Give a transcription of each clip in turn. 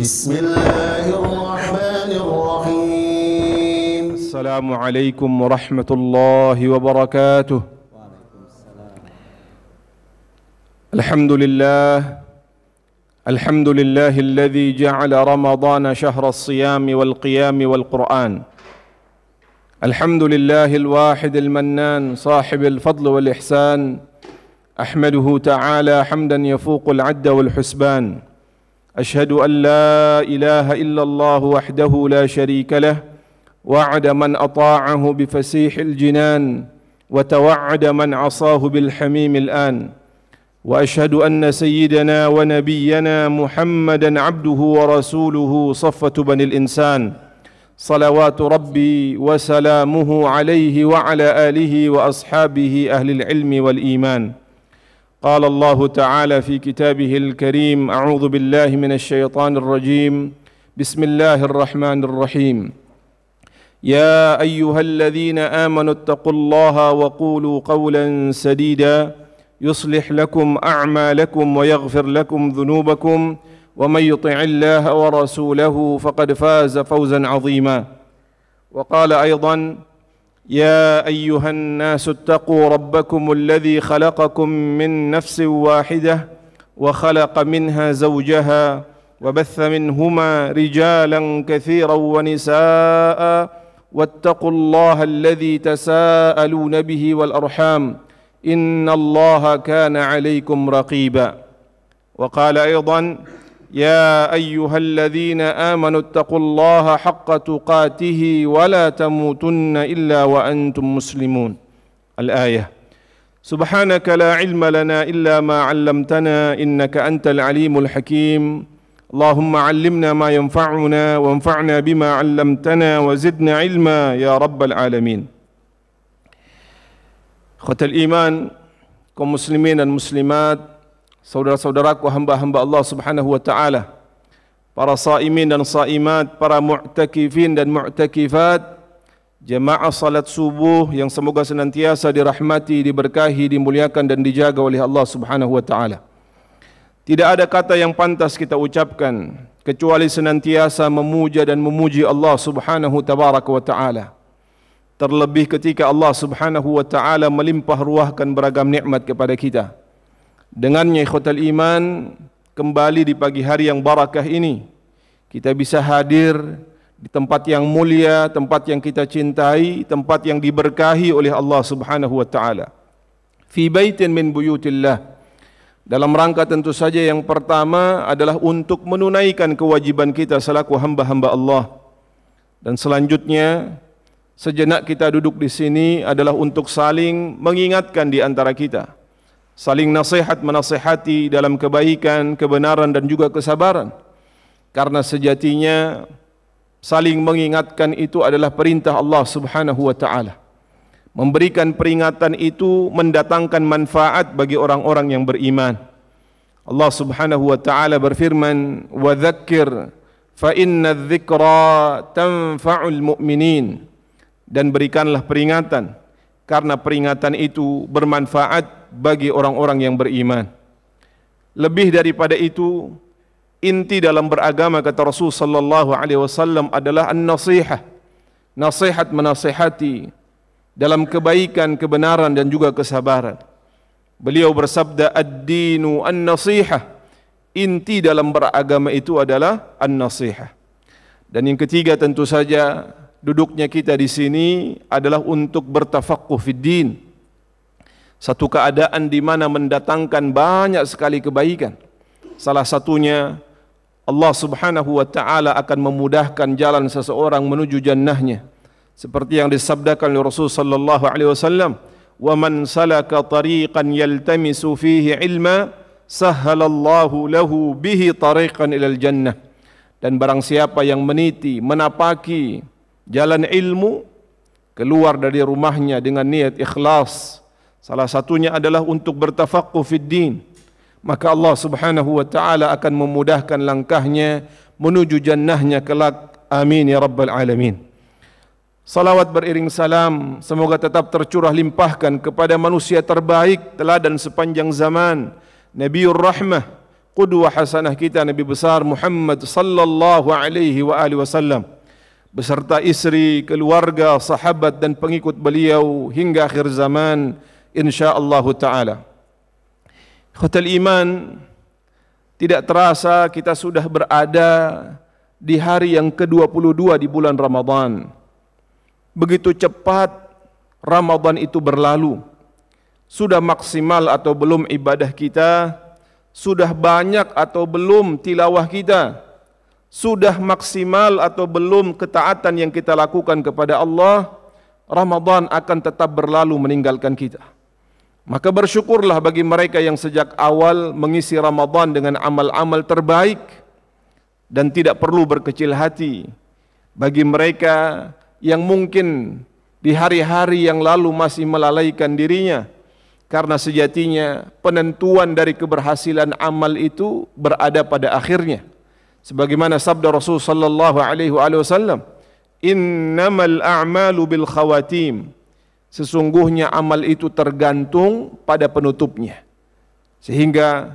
بسم الله الرحمن الرحيم. السلام عليكم ورحمة الله وبركاته. الحمد لله الذي جعل رمضان شهر الصيام والقيام والقرآن. الحمد لله الواحد المنان صاحب الفضل والإحسان. أحمده تعالى حمدا يفوق العد والحسبان. أشهد أن لا إله إلا الله وحده لا شريك له، وعد من أطاعه بفسيح الجنان، وتوعد من عصاه بالحميم الآن. وأشهد أن سيدنا ونبينا محمدا عبده ورسوله صفة بني الإنسان، صلوات ربي وسلامه عليه وعلى آله وأصحابه أهل العلم والإيمان. قال الله تعالى في كتابه الكريم: أعوذ بالله من الشيطان الرجيم، بسم الله الرحمن الرحيم. يا أيها الذين آمنوا اتقوا الله وقولوا قولا سديدا يصلح لكم أعمالكم ويغفر لكم ذنوبكم، ومن يطع الله ورسوله فقد فاز فوزا عظيما. وقال أيضا: يا أيها الناس اتقوا ربكم الذي خلقكم من نفس واحدة وخلق منها زوجها وبث منهما رجالا كثيرا ونساء واتقوا الله الذي تساءلون به والأرحام إن الله كان عليكم رقيبا. وقال أيضا: يا أيها الذين آمنوا اتقوا الله حق تقاته ولا تموتن إلا وأنتم مسلمون. الآية. سبحانك لا علم لنا إلا ما علمتنا إنك أنت العليم الحكيم. اللهم علمنا ما ينفعنا وانفعنا بما علمتنا وزدنا علما يا رب العالمين. Khotul iman, kaum muslimin dan muslimat, saudara-saudaraku hamba-hamba Allah Subhanahu wa taala, para saimin dan saimat, para mu'takifin dan mu'takifat, jemaah salat subuh yang semoga senantiasa dirahmati, diberkahi, dimuliakan dan dijaga oleh Allah Subhanahu wa taala. Tidak ada kata yang pantas kita ucapkan kecuali senantiasa memuja dan memuji Allah Subhanahu tabaraka wa taala. Terlebih ketika Allah Subhanahu wa taala melimpah ruahkan beragam nikmat kepada kita. Dengannya ikhwatal iman, kembali di pagi hari yang barakah ini kita bisa hadir di tempat yang mulia, tempat yang kita cintai, tempat yang diberkahi oleh Allah Subhanahu wa taala. Fi baitin min buyutillah. Dalam rangka tentu saja yang pertama adalah untuk menunaikan kewajiban kita selaku hamba-hamba Allah. Dan selanjutnya sejenak kita duduk di sini adalah untuk saling mengingatkan di antara kita, saling nasihat menasihati dalam kebaikan, kebenaran dan juga kesabaran. Karena sejatinya saling mengingatkan itu adalah perintah Allah Subhanahu wa taala. Memberikan peringatan itu mendatangkan manfaat bagi orang-orang yang beriman. Allah Subhanahu wa taala berfirman: "Wa dzakkir fa inna dzikra tanfa'ul mu'minin." Dan berikanlah peringatan, karena peringatan itu bermanfaat bagi orang-orang yang beriman. Lebih daripada itu, inti dalam beragama kata Rasul sallallahu alaihi wasallam adalah an-nasihah. Nasihat menasihati dalam kebaikan, kebenaran dan juga kesabaran. Beliau bersabda, ad-dinu an-nasihah. Inti dalam beragama itu adalah an-nasihah. Dan yang ketiga tentu saja duduknya kita di sini adalah untuk bertafaqquh fid din. Satu keadaan di mana mendatangkan banyak sekali kebaikan. Salah satunya Allah Subhanahu wa taala akan memudahkan jalan seseorang menuju jannahnya. Seperti yang disabdakan oleh Rasul sallallahu alaihi wasallam, "Wa man salaka tariqan yaltamisu fihi ilma, sahhalallahu lahu bihi tariqan ilal jannah." Dan barang siapa yang meniti, menapaki jalan ilmu, keluar dari rumahnya dengan niat ikhlas, salah satunya adalah untuk bertafaqquh fid din, maka Allah Subhanahu wa taala akan memudahkan langkahnya menuju jannahnya kelak. Amin ya rabbal alamin. Salawat beriring salam semoga tetap tercurah limpahkan kepada manusia terbaik teladan sepanjang zaman, Nabiur Rahmah qudwah hasanah kita Nabi besar Muhammad sallallahu alaihi wa alihi wasallam beserta istri, keluarga, sahabat dan pengikut beliau hingga akhir zaman insyaallah taala. Ikhwatal iman, tidak terasa kita sudah berada di hari yang ke-22 di bulan Ramadan. Begitu cepat Ramadan itu berlalu. Sudah maksimal atau belum ibadah kita? Sudah banyak atau belum tilawah kita? Sudah maksimal atau belum ketaatan yang kita lakukan kepada Allah? Ramadan akan tetap berlalu meninggalkan kita. Maka bersyukurlah bagi mereka yang sejak awal mengisi Ramadan dengan amal-amal terbaik dan tidak perlu berkecil hati. Bagi mereka yang mungkin di hari-hari yang lalu masih melalaikan dirinya, karena sejatinya penentuan dari keberhasilan amal itu berada pada akhirnya. Sebagaimana sabda Rasul sallallahu alaihi wasallam, "Innamal a'malu bil khawatim." Sesungguhnya amal itu tergantung pada penutupnya. Sehingga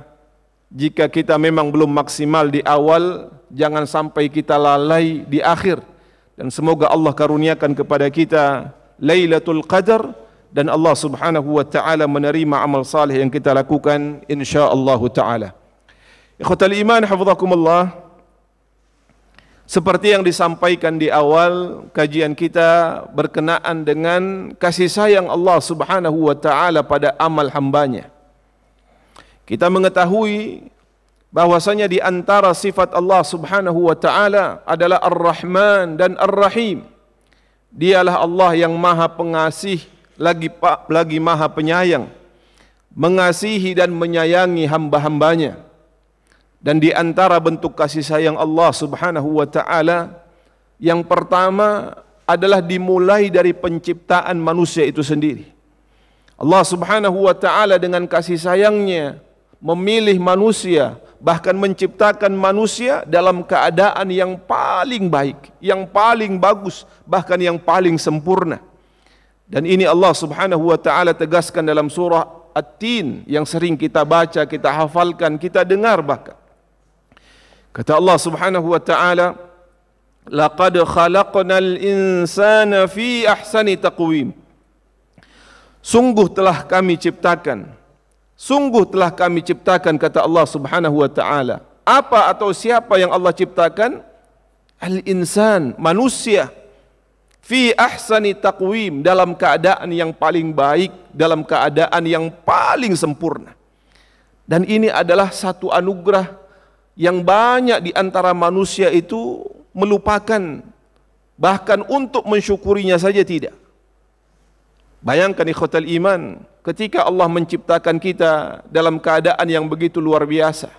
jika kita memang belum maksimal di awal, jangan sampai kita lalai di akhir. Dan semoga Allah karuniakan kepada kita Lailatul Qadar dan Allah Subhanahu wa taala menerima amal saleh yang kita lakukan insyaallah taala. Ikhwatal iman hafizakumullah, seperti yang disampaikan di awal kajian kita berkenaan dengan kasih sayang Allah Subhanahu wa taala pada amal hambanya. Kita mengetahui bahwasanya di antara sifat Allah Subhanahu wa taala adalah Ar-Rahman dan Ar-Rahim. Dialah Allah yang Maha Pengasih lagi Maha Penyayang, mengasihi dan menyayangi hamba-hambanya. Dan di antara bentuk kasih sayang Allah Subhanahu wa taala yang pertama adalah dimulai dari penciptaan manusia itu sendiri. Allah Subhanahu wa taala dengan kasih sayangnya memilih manusia, bahkan menciptakan manusia dalam keadaan yang paling baik, yang paling bagus, bahkan yang paling sempurna. Dan ini Allah Subhanahu wa taala tegaskan dalam surah At-Tin yang sering kita baca, kita hafalkan, kita dengar bahkan. Kata Allah Subhanahu wa taala, "Laqad khalaqnal insana fi ahsani taqwim." Sungguh telah kami ciptakan. Sungguh telah kami ciptakan, kata Allah Subhanahu wa taala. Apa atau siapa yang Allah ciptakan? Al-insan, manusia. Fi ahsani taqwim, dalam keadaan yang paling baik, dalam keadaan yang paling sempurna. Dan ini adalah satu anugerah yang banyak di antara manusia itu melupakan, bahkan untuk mensyukurinya saja tidak. Bayangkan ikhwatal iman, ketika Allah menciptakan kita dalam keadaan yang begitu luar biasa,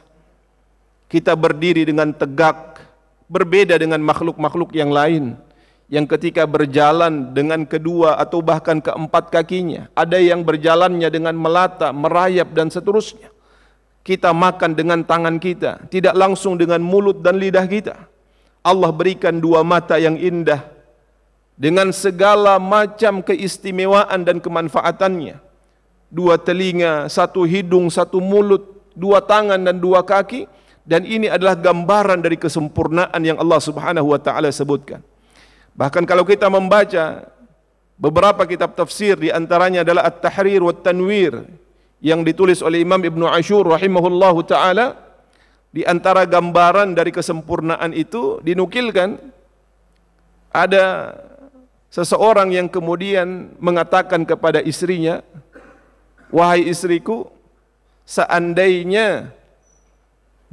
kita berdiri dengan tegak, berbeda dengan makhluk-makhluk yang lain, yang ketika berjalan dengan kedua atau bahkan keempat kakinya, ada yang berjalannya dengan melata, merayap dan seterusnya. Kita makan dengan tangan kita, tidak langsung dengan mulut dan lidah kita. Allah berikan dua mata yang indah dengan segala macam keistimewaan dan kemanfaatannya. Dua telinga, satu hidung, satu mulut, dua tangan dan dua kaki. Dan ini adalah gambaran dari kesempurnaan yang Allah Subhanahu wa taala sebutkan. Bahkan kalau kita membaca beberapa kitab tafsir, di antaranya adalah At-Tahrir wa Tanwir yang ditulis oleh Imam Ibnu Ashur rahimahullahu taala, di antara gambaran dari kesempurnaan itu dinukilkan ada seseorang yang kemudian mengatakan kepada istrinya, "Wahai istriku, seandainya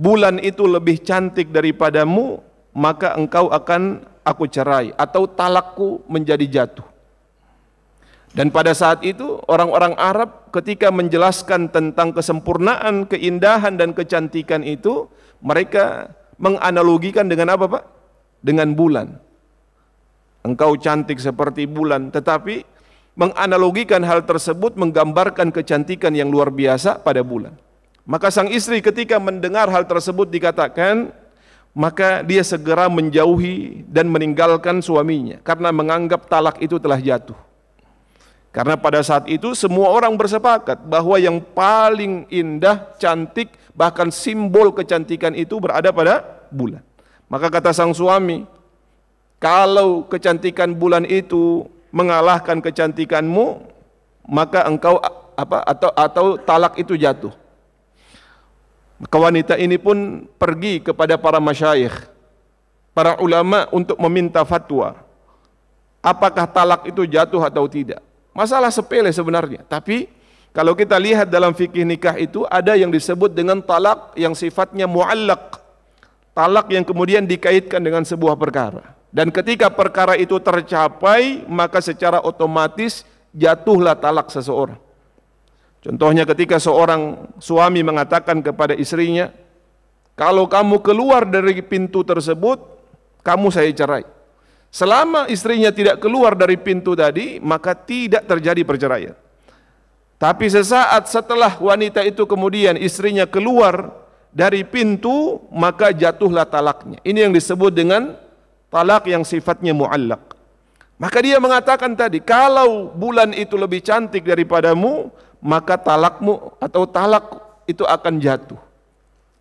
bulan itu lebih cantik daripadamu, maka engkau akan aku cerai atau talakku menjadi jatuh." Dan pada saat itu orang-orang Arab ketika menjelaskan tentang kesempurnaan, keindahan dan kecantikan itu, mereka menganalogikan dengan apa, Pak? Dengan bulan. Engkau cantik seperti bulan, tetapi menganalogikan hal tersebut menggambarkan kecantikan yang luar biasa pada bulan. Maka sang istri ketika mendengar hal tersebut dikatakan, maka dia segera menjauhi dan meninggalkan suaminya karena menganggap talak itu telah jatuh. Karena pada saat itu semua orang bersepakat bahwa yang paling indah, cantik, bahkan simbol kecantikan itu berada pada bulan. Maka kata sang suami, kalau kecantikan bulan itu mengalahkan kecantikanmu, maka engkau atau talak itu jatuh. Maka wanita ini pun pergi kepada para masyayikh, para ulama untuk meminta fatwa. Apakah talak itu jatuh atau tidak? Masalah sepele sebenarnya, tapi kalau kita lihat dalam fikih nikah itu ada yang disebut dengan talak yang sifatnya muallaq. Talak yang kemudian dikaitkan dengan sebuah perkara. Dan ketika perkara itu tercapai, maka secara otomatis jatuhlah talak seseorang. Contohnya ketika seorang suami mengatakan kepada istrinya, kalau kamu keluar dari pintu tersebut, kamu saya cerai. Selama istrinya tidak keluar dari pintu tadi, maka tidak terjadi perceraian. Tapi sesaat setelah wanita itu kemudian istrinya keluar dari pintu, maka jatuhlah talaknya. Ini yang disebut dengan talak yang sifatnya muallaq. Maka dia mengatakan tadi, kalau bulan itu lebih cantik daripadamu, maka talakmu atau talak itu akan jatuh.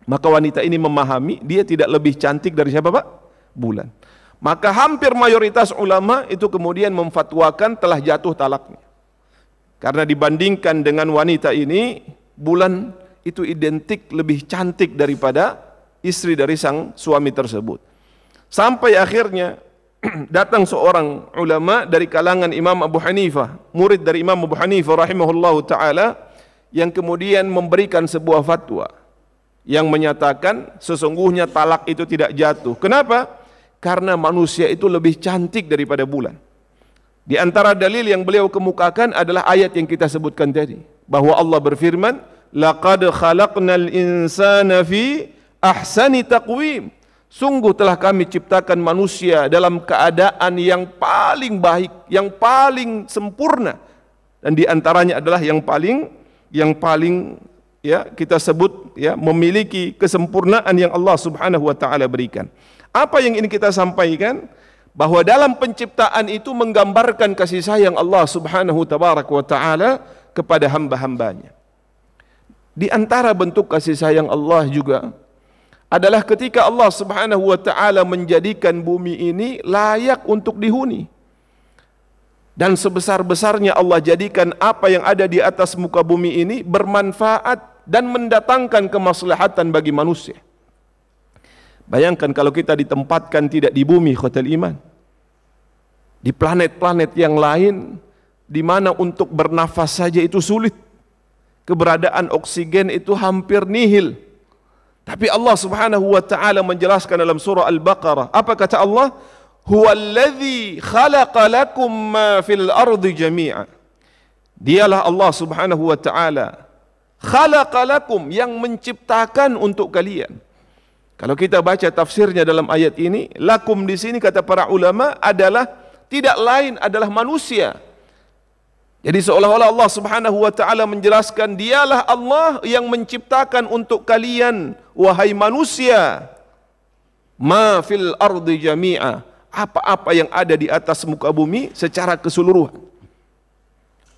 Maka wanita ini memahami dia tidak lebih cantik dari siapa, Pak? Bulan. Maka hampir mayoritas ulama itu kemudian memfatwakan telah jatuh talaknya. Karena dibandingkan dengan wanita ini, bulan itu identik lebih cantik daripada istri dari sang suami tersebut. Sampai akhirnya datang seorang ulama dari kalangan Imam Abu Hanifah, murid dari Imam Abu Hanifah rahimahullahu ta'ala, yang kemudian memberikan sebuah fatwa yang menyatakan sesungguhnya talak itu tidak jatuh. Kenapa? Karena manusia itu lebih cantik daripada bulan. Di antara dalil yang beliau kemukakan adalah ayat yang kita sebutkan tadi, bahwa Allah berfirman, laqad khalaqnal insana fi ahsani taqwim. Sungguh telah kami ciptakan manusia dalam keadaan yang paling baik, yang paling sempurna. Dan di antaranya adalah yang paling ya kita sebut ya memiliki kesempurnaan yang Allah Subhanahu wa taala berikan. Apa yang ingin kita sampaikan? Bahwa dalam penciptaan itu menggambarkan kasih sayang Allah Subhanahu wa taala kepada hamba-hambanya. Di antara bentuk kasih sayang Allah juga adalah ketika Allah Subhanahu wa taala menjadikan bumi ini layak untuk dihuni. Dan sebesar-besarnya Allah jadikan apa yang ada di atas muka bumi ini bermanfaat dan mendatangkan kemaslahatan bagi manusia. Bayangkan kalau kita ditempatkan tidak di bumi, khotel iman, di planet-planet yang lain, di mana untuk bernafas saja itu sulit, keberadaan oksigen itu hampir nihil. Tapi Allah Subhanahu wa taala menjelaskan dalam surah Al-Baqarah, apa kata Allah? Huwallazi khalaqa lakum ma fil ardi jami'a. Dialah Allah Subhanahu wa taala, khalaqa lakum, yang menciptakan untuk kalian. Kalau kita baca tafsirnya dalam ayat ini, lakum di sini kata para ulama adalah tidak lain adalah manusia. Jadi seolah-olah Allah Subhanahu wa taala menjelaskan dialah Allah yang menciptakan untuk kalian wahai manusia ma fil ardi jami'a, apa-apa yang ada di atas muka bumi secara keseluruhan.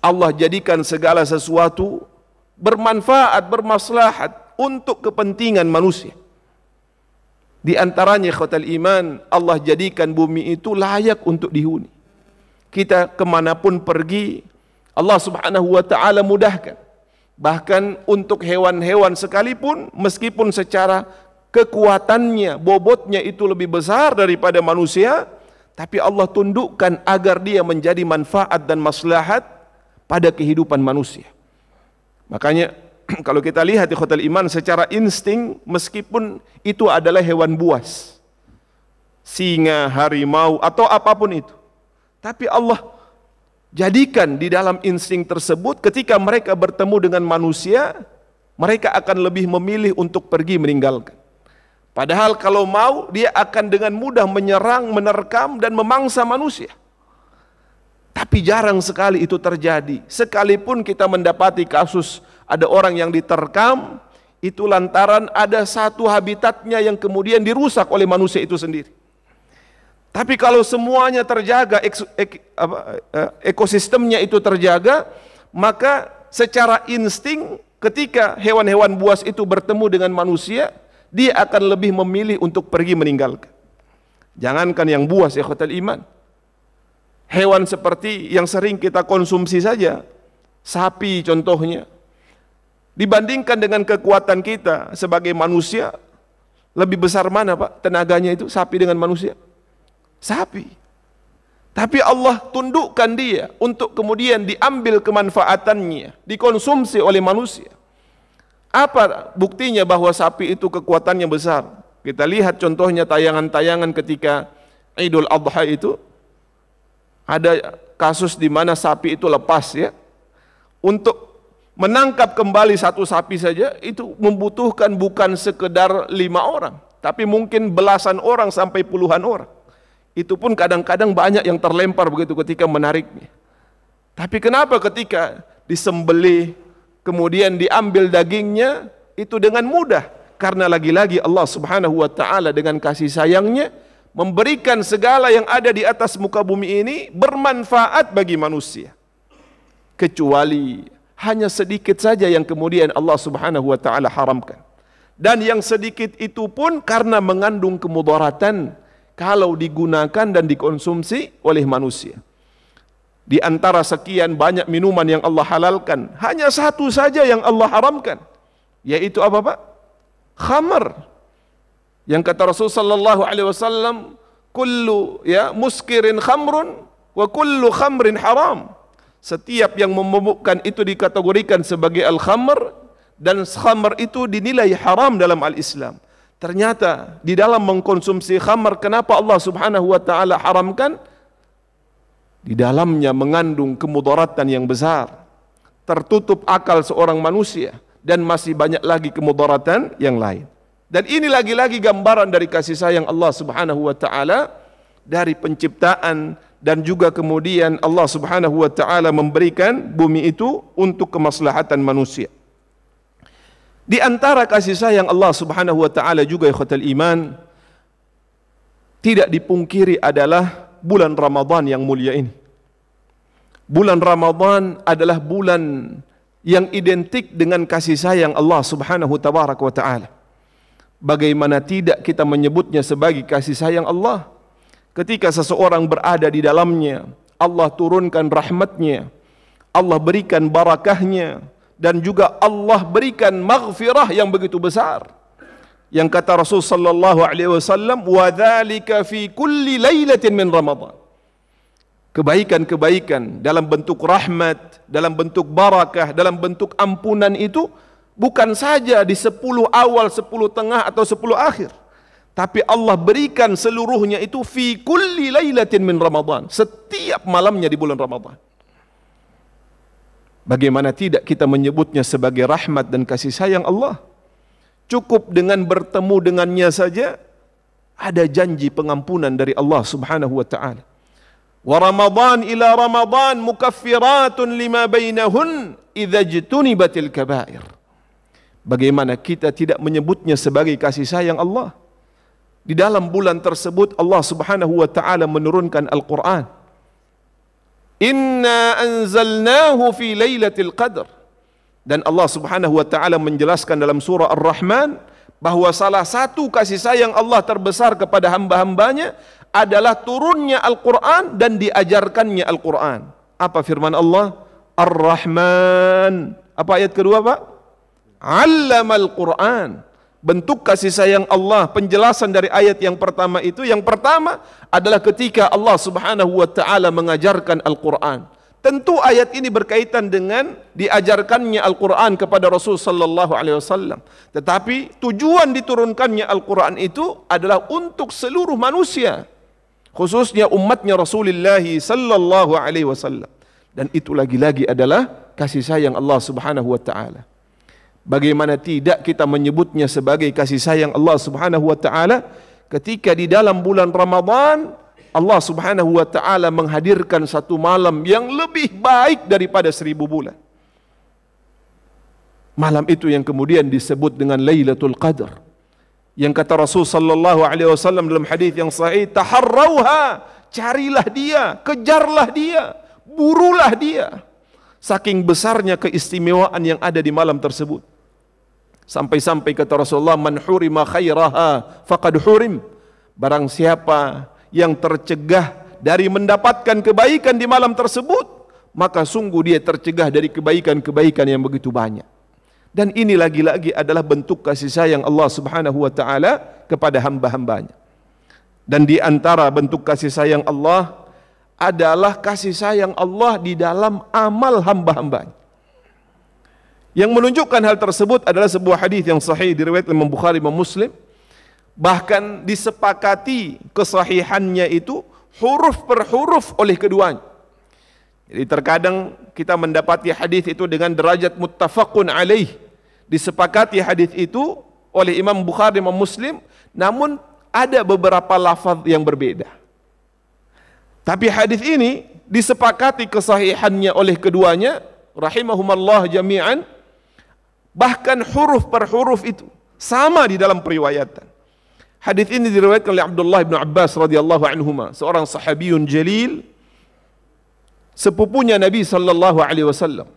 Allah jadikan segala sesuatu bermanfaat, bermaslahat untuk kepentingan manusia. Di antaranya khotal iman, Allah jadikan bumi itu layak untuk dihuni. Kita kemanapun pergi, Allah Subhanahu wa ta'ala mudahkan. Bahkan untuk hewan-hewan sekalipun, meskipun secara kekuatannya, bobotnya itu lebih besar daripada manusia, tapi Allah tundukkan agar dia menjadi manfaat dan maslahat pada kehidupan manusia. Makanya kalau kita lihat di khotel iman secara insting, meskipun itu adalah hewan buas, singa, harimau, atau apapun itu, tapi Allah jadikan di dalam insting tersebut ketika mereka bertemu dengan manusia, mereka akan lebih memilih untuk pergi meninggalkan. Padahal kalau mau, dia akan dengan mudah menyerang, menerkam, dan memangsa manusia. Tapi jarang sekali itu terjadi. Sekalipun kita mendapati kasus ada orang yang diterkam, itu lantaran ada satu habitatnya yang kemudian dirusak oleh manusia itu sendiri. Tapi kalau semuanya terjaga, ekosistemnya itu terjaga, maka secara insting ketika hewan-hewan buas itu bertemu dengan manusia, dia akan lebih memilih untuk pergi meninggalkan. Jangankan yang buas, ikhwatal iman, hewan seperti yang sering kita konsumsi saja, sapi contohnya, dibandingkan dengan kekuatan kita sebagai manusia, lebih besar mana Pak tenaganya itu, sapi dengan manusia? Sapi. Tapi Allah tundukkan dia untuk kemudian diambil kemanfaatannya, dikonsumsi oleh manusia. Apa buktinya bahwa sapi itu kekuatannya besar? Kita lihat contohnya tayangan-tayangan ketika Idul Adha itu, ada kasus di mana sapi itu lepas ya. Untuk menangkap kembali satu sapi saja itu membutuhkan bukan sekedar 5 orang, tapi mungkin belasan orang sampai puluhan orang. Itu pun kadang-kadang banyak yang terlempar begitu ketika menariknya. Tapi kenapa ketika disembelih kemudian diambil dagingnya itu dengan mudah? Karena lagi-lagi Allah Subhanahu wa taala dengan kasih sayangnya memberikan segala yang ada di atas muka bumi ini bermanfaat bagi manusia. Kecuali hanya sedikit saja yang kemudian Allah Subhanahu wa taala haramkan. Dan yang sedikit itu pun karena mengandung kemudaratan kalau digunakan dan dikonsumsi oleh manusia. Di antara sekian banyak minuman yang Allah halalkan, hanya satu saja yang Allah haramkan, yaitu apa Pak? Khamr. Yang kata Rasul sallallahu alaihi wasallam, kullu muskirin khamrun wa kullu khamrin haram. Setiap yang memabukkan itu dikategorikan sebagai al-khamr, dan khamr itu dinilai haram dalam al-Islam. Ternyata di dalam mengkonsumsi khamr, kenapa Allah Subhanahu wa taala haramkan? Di dalamnya mengandung kemudaratan yang besar, tertutup akal seorang manusia, dan masih banyak lagi kemudaratan yang lain. Dan ini lagi-lagi gambaran dari kasih sayang Allah Subhanahu wa taala dari penciptaan, dan juga kemudian Allah Subhanahu wa taala memberikan bumi itu untuk kemaslahatan manusia. Di antara kasih sayang Allah Subhanahu wa taala juga ikhwatal iman, tidak dipungkiri adalah bulan Ramadan yang mulia ini. Bulan Ramadan adalah bulan yang identik dengan kasih sayang Allah Subhanahu wa taala. Bagaimana tidak kita menyebutnya sebagai kasih sayang Allah? Ketika seseorang berada di dalamnya, Allah turunkan rahmatnya, Allah berikan barakahnya, dan juga Allah berikan maghfirah yang begitu besar. Yang kata Rasul sallallahu alaihi wasallam, wa dzalika fi kulli lailatin min Ramadan. Kebaikan-kebaikan dalam bentuk rahmat, dalam bentuk barakah, dalam bentuk ampunan itu bukan saja di 10 awal, 10 tengah atau 10 akhir, tapi Allah berikan seluruhnya itu fi kulli lailatin min Ramadan, setiap malamnya di bulan Ramadan. Bagaimana tidak kita menyebutnya sebagai rahmat dan kasih sayang Allah? Cukup dengan bertemu dengannya saja ada janji pengampunan dari Allah Subhanahu wa taala. Wa Ramadan ila Ramadan mukaffiratun lima bainahun idza jtunibatil kaba'ir. Bagaimana kita tidak menyebutnya sebagai kasih sayang Allah? Di dalam bulan tersebut Allah Subhanahu wa taala menurunkan Al-Qur'an. Inna anzalnahu fi lailatul qadr. Dan Allah Subhanahu wa taala menjelaskan dalam surah Ar-Rahman bahwa salah satu kasih sayang Allah terbesar kepada hamba-hambanya adalah turunnya Al-Qur'an dan diajarkannya Al-Qur'an. Apa firman Allah? Ar-Rahman. Apa ayat kedua, Pak? 'Allamal Qur'an. Bentuk kasih sayang Allah, penjelasan dari ayat yang pertama itu, yang pertama adalah ketika Allah Subhanahu wa taala mengajarkan Al-Qur'an. Tentu ayat ini berkaitan dengan diajarkannya Al-Qur'an kepada Rasul sallallahu alaihi wasallam. Tetapi tujuan diturunkannya Al-Qur'an itu adalah untuk seluruh manusia, khususnya umatnya Rasulullah sallallahu alaihi wasallam. Dan itu lagi-lagi adalah kasih sayang Allah Subhanahu wa taala. Bagaimana tidak kita menyebutnya sebagai kasih sayang Allah Subhanahu wa taala ketika di dalam bulan Ramadan Allah Subhanahu wa taala menghadirkan satu malam yang lebih baik daripada 1000 bulan. Malam itu yang kemudian disebut dengan Lailatul Qadar. Yang kata Rasul sallallahu alaihi wasallam dalam hadis yang sahih, taharrauha, carilah dia, kejarlah dia, burulah dia. Saking besarnya keistimewaan yang ada di malam tersebut. Sampai-sampai kata Rasulullah, man hurima khairaha faqad hurim. Barang siapa yang tercegah dari mendapatkan kebaikan di malam tersebut, maka sungguh dia tercegah dari kebaikan-kebaikan yang begitu banyak. Dan ini lagi-lagi adalah bentuk kasih sayang Allah Subhanahu wa taala kepada hamba-hambanya. Dan di antara bentuk kasih sayang Allah adalah kasih sayang Allah di dalam amal hamba-hambanya. Yang menunjukkan hal tersebut adalah sebuah hadis yang sahih diriwayatkan Imam Bukhari, Imam Muslim. Bahkan disepakati kesahihannya itu huruf per huruf oleh keduanya. Jadi terkadang kita mendapati hadis itu dengan derajat muttafaqun alaih. Disepakati hadis itu oleh Imam Bukhari, Imam Muslim, namun ada beberapa lafaz yang berbeda. Tapi hadis ini disepakati kesahihannya oleh keduanya, rahimahumallah jami'an. Bahkan huruf per huruf itu sama di dalam periwayatan. Hadis ini diriwayatkan oleh Abdullah bin Abbas radhiyallahu anhuma, seorang sahabiyun jalil, sepupunya Nabi sallallahu alaihi wasallam,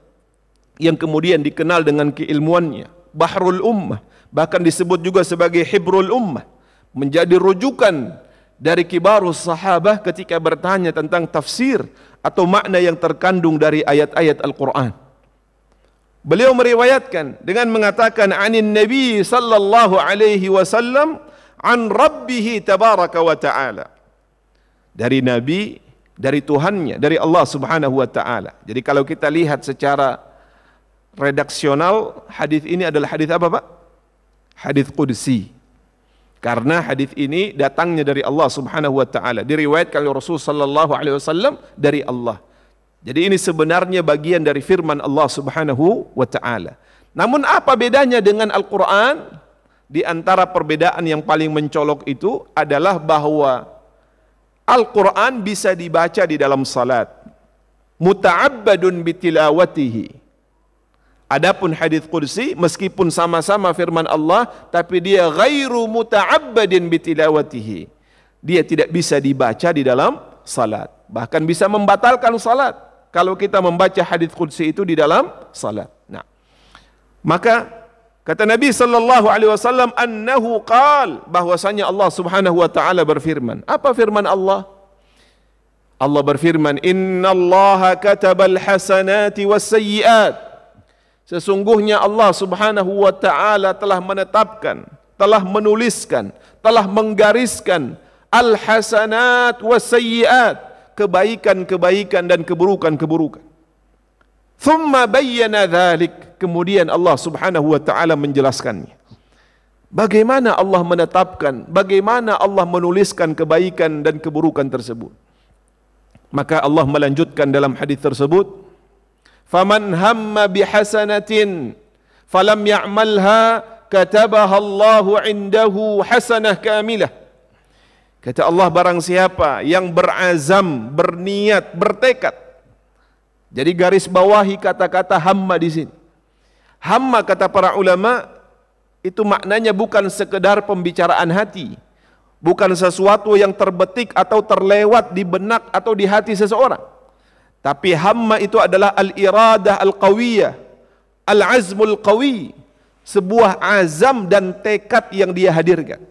yang kemudian dikenal dengan keilmuannya, Bahrul Ummah, bahkan disebut juga sebagai Hibrul Ummah, menjadi rujukan dari kibarus sahabah ketika bertanya tentang tafsir atau makna yang terkandung dari ayat-ayat Al-Quran. Beliau meriwayatkan dengan mengatakan anin Nabi sallallahu alaihi wasallam an Rabbih tabaraka wa ta'ala. Dari Nabi, dari Tuhannya, dari Allah Subhanahu wa taala. Jadi kalau kita lihat secara redaksional, hadis ini adalah hadis apa, Pak? Hadis qudsi. Karena hadis ini datangnya dari Allah Subhanahu wa taala, diriwayatkan oleh Rasul sallallahu alaihi wasallam dari Allah. Jadi ini sebenarnya bagian dari firman Allah Subhanahu wa taala. Namun apa bedanya dengan Al-Qur'an? Di antara perbedaan yang paling mencolok itu adalah bahwa Al-Qur'an bisa dibaca di dalam salat. Muta'abbadun bitilawatihi. Adapun hadis qudsi meskipun sama-sama firman Allah, tapi dia ghairu muta'abbadin bitilawatihi. Dia tidak bisa dibaca di dalam salat. Bahkan bisa membatalkan salat kalau kita membaca hadis qudsi itu di dalam salat. Nah, maka kata Nabi sallallahu alaihi wasallam annahu qal, bahwasanya Allah Subhanahu wa taala berfirman. Apa firman Allah? Allah berfirman, innallaha katabal hasanati wassayyi'at. Sesungguhnya Allah Subhanahu wa taala telah menetapkan, telah menuliskan, telah menggariskan al-hasanat wassayyi'at, kebaikan-kebaikan dan keburukan-keburukan. Thumma bayyana dzalik, kemudian Allah Subhanahu wa taala menjelaskannya. Bagaimana Allah menetapkan, bagaimana Allah menuliskan kebaikan dan keburukan tersebut. Maka Allah melanjutkan dalam hadis tersebut, faman hamma bihasanatin falam ya'malha katabaha Allahu 'indahu hasanah kamilah. Kata Allah, barang siapa yang berazam, berniat, bertekad. Jadi garis bawahi kata-kata hamma di sini. Hamma kata para ulama itu maknanya bukan sekedar pembicaraan hati, bukan sesuatu yang terbetik atau terlewat di benak atau di hati seseorang. Tapi hamma itu adalah al-iradah al-qawiyah, al-azmul qawi, sebuah azam dan tekad yang dia hadirkan.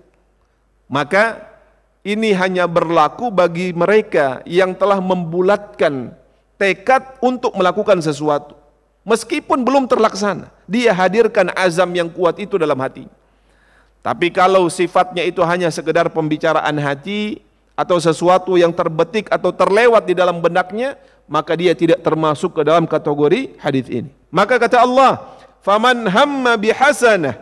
Maka ini hanya berlaku bagi mereka yang telah membulatkan tekad untuk melakukan sesuatu. Meskipun belum terlaksana, dia hadirkan azam yang kuat itu dalam hati. Tapi kalau sifatnya itu hanya sekedar pembicaraan hati atau sesuatu yang terbetik atau terlewat di dalam benaknya, maka dia tidak termasuk ke dalam kategori hadis ini. Maka kata Allah, faman hamma bihasanah,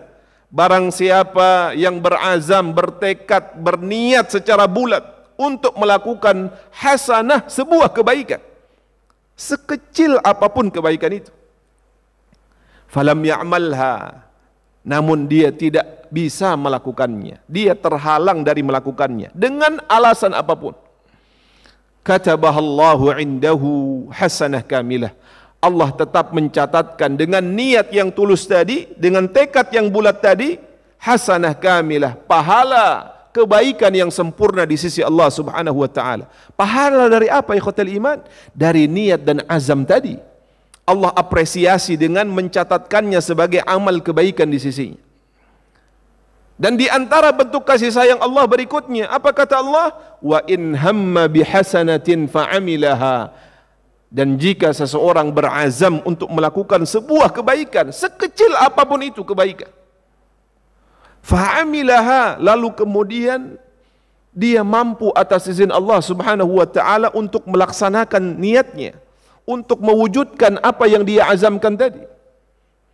barang siapa yang berazam, bertekad, berniat secara bulat untuk melakukan hasanah, sebuah kebaikan, sekecil apapun kebaikan itu, falam ya'malha, namun dia tidak bisa melakukannya, dia terhalang dari melakukannya dengan alasan apapun, katabahallahu indahu hasanah kamilah, Allah tetap mencatatkan dengan niat yang tulus tadi, dengan tekad yang bulat tadi, hasanah kamilah, pahala kebaikan yang sempurna di sisi Allah Subhanahu wa taala. Pahala dari apa, ikhwatal iman? Dari niat dan azam tadi. Allah apresiasi dengan mencatatkannya sebagai amal kebaikan di sisinya. Dan di antara bentuk kasih sayang Allah berikutnya, apa kata Allah? Wa in hamma bihasanatin fa'amilaha. Dan jika seseorang berazam untuk melakukan sebuah kebaikan, sekecil apapun itu kebaikan, fa'amilaha, lalu kemudian dia mampu atas izin Allah Subhanahu wa taala untuk melaksanakan niatnya, untuk mewujudkan apa yang dia azamkan tadi,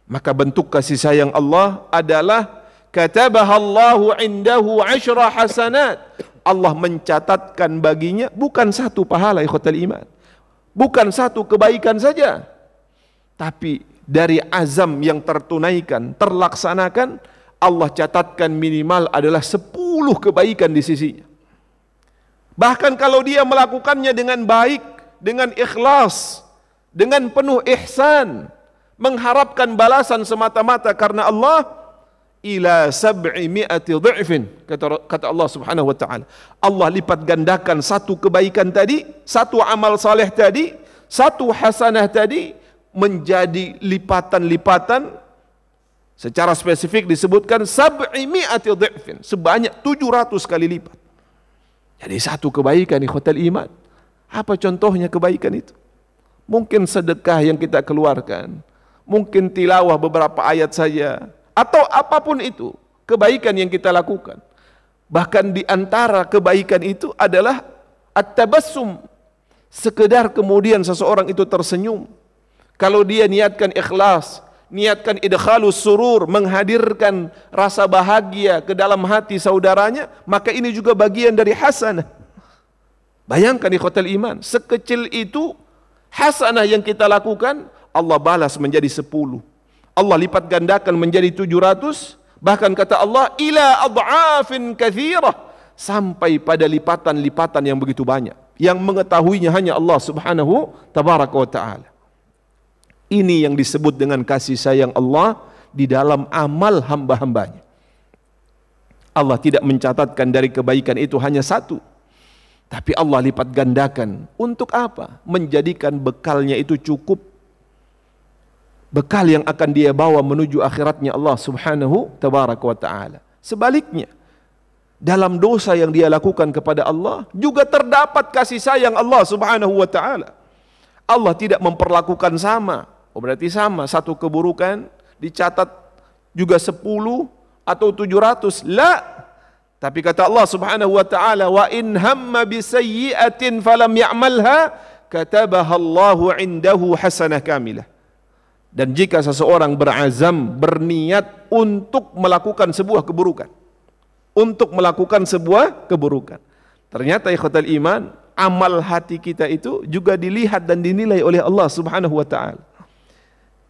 maka bentuk kasih sayang Allah adalah katabahallahu indahu 10 hasanat. Allah mencatatkan baginya bukan satu pahala, ikhwatal iman, bukan satu kebaikan saja, tapi dari azam yang tertunaikan, terlaksanakan, Allah catatkan minimal adalah 10 kebaikan di sisinya. Bahkan kalau dia melakukannya dengan baik, dengan ikhlas, dengan penuh ihsan, mengharapkan balasan semata-mata karena Allah, ila 700 dha'fin, kata Allah Subhanahu wa taala. Allah lipat gandakan satu kebaikan tadi, satu amal saleh tadi, satu hasanah tadi menjadi lipatan-lipatan. Secara spesifik disebutkan 700 dha'fin, sebanyak 700 kali lipat. Jadi satu kebaikan, ikhwatal iman. Apa contohnya kebaikan itu? Mungkin sedekah yang kita keluarkan, mungkin tilawah beberapa ayat saja, atau apapun itu kebaikan yang kita lakukan. Bahkan di antara kebaikan itu adalah at-tabassum, sekedar kemudian seseorang itu tersenyum. Kalau dia niatkan ikhlas, niatkan idkhalus surur, menghadirkan rasa bahagia ke dalam hati saudaranya, maka ini juga bagian dari hasanah. Bayangkan ikhwatal iman, sekecil itu hasanah yang kita lakukan, Allah balas menjadi 10. Allah lipat gandakan menjadi 700, bahkan kata Allah ila ad'afin katsirah, sampai pada lipatan-lipatan yang begitu banyak, yang mengetahuinya hanya Allah Subhanahu tabaraka wa taala. Ini yang disebut dengan kasih sayang Allah di dalam amal hamba-hambanya. Allah tidak mencatatkan dari kebaikan itu hanya satu, tapi Allah lipat gandakan. Untuk apa? Menjadikan bekalnya itu cukup, bekal yang akan dia bawa menuju akhiratnya Allah Subhanahu tabaraka wa taala. Sebaliknya, dalam dosa yang dia lakukan kepada Allah juga terdapat kasih sayang Allah Subhanahu wa taala. Allah tidak memperlakukan sama. Oh, berarti sama, satu keburukan dicatat juga 10 atau 700. La. Tapi kata Allah Subhanahu wa taala, wa in hamma bisayyi'atin falam ya'malha katabaha Allahu 'indahu hasanah kamilah. Dan jika seseorang berazam, berniat untuk melakukan sebuah keburukan, ternyata ikhwatal iman, amal hati kita itu juga dilihat dan dinilai oleh Allah Subhanahu wa taala.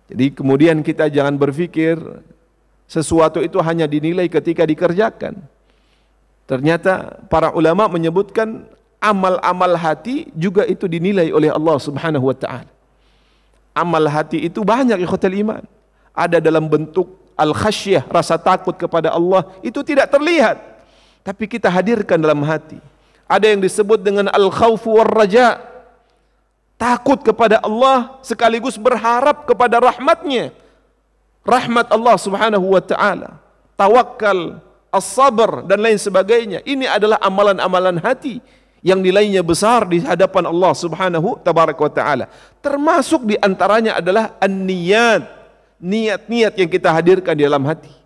Jadi kemudian kita jangan berpikir sesuatu itu hanya dinilai ketika dikerjakan. Ternyata para ulama menyebutkan amal-amal hati juga itu dinilai oleh Allah Subhanahu wa taala. Amal hati itu banyak ikhwatal iman. Ada dalam bentuk al-khasyah, rasa takut kepada Allah, itu tidak terlihat, tapi kita hadirkan dalam hati. Ada yang disebut dengan al-khawfu war-raja, takut kepada Allah sekaligus berharap kepada rahmatnya, rahmat Allah Subhanahu wa ta'ala, tawakal, as-sabar dan lain sebagainya. Ini adalah amalan-amalan hati yang nilainya besar di hadapan Allah Subhanahu tabaraka wa ta'ala. Termasuk di antaranya adalah an-niyat, niat-niat yang kita hadirkan di dalam hati.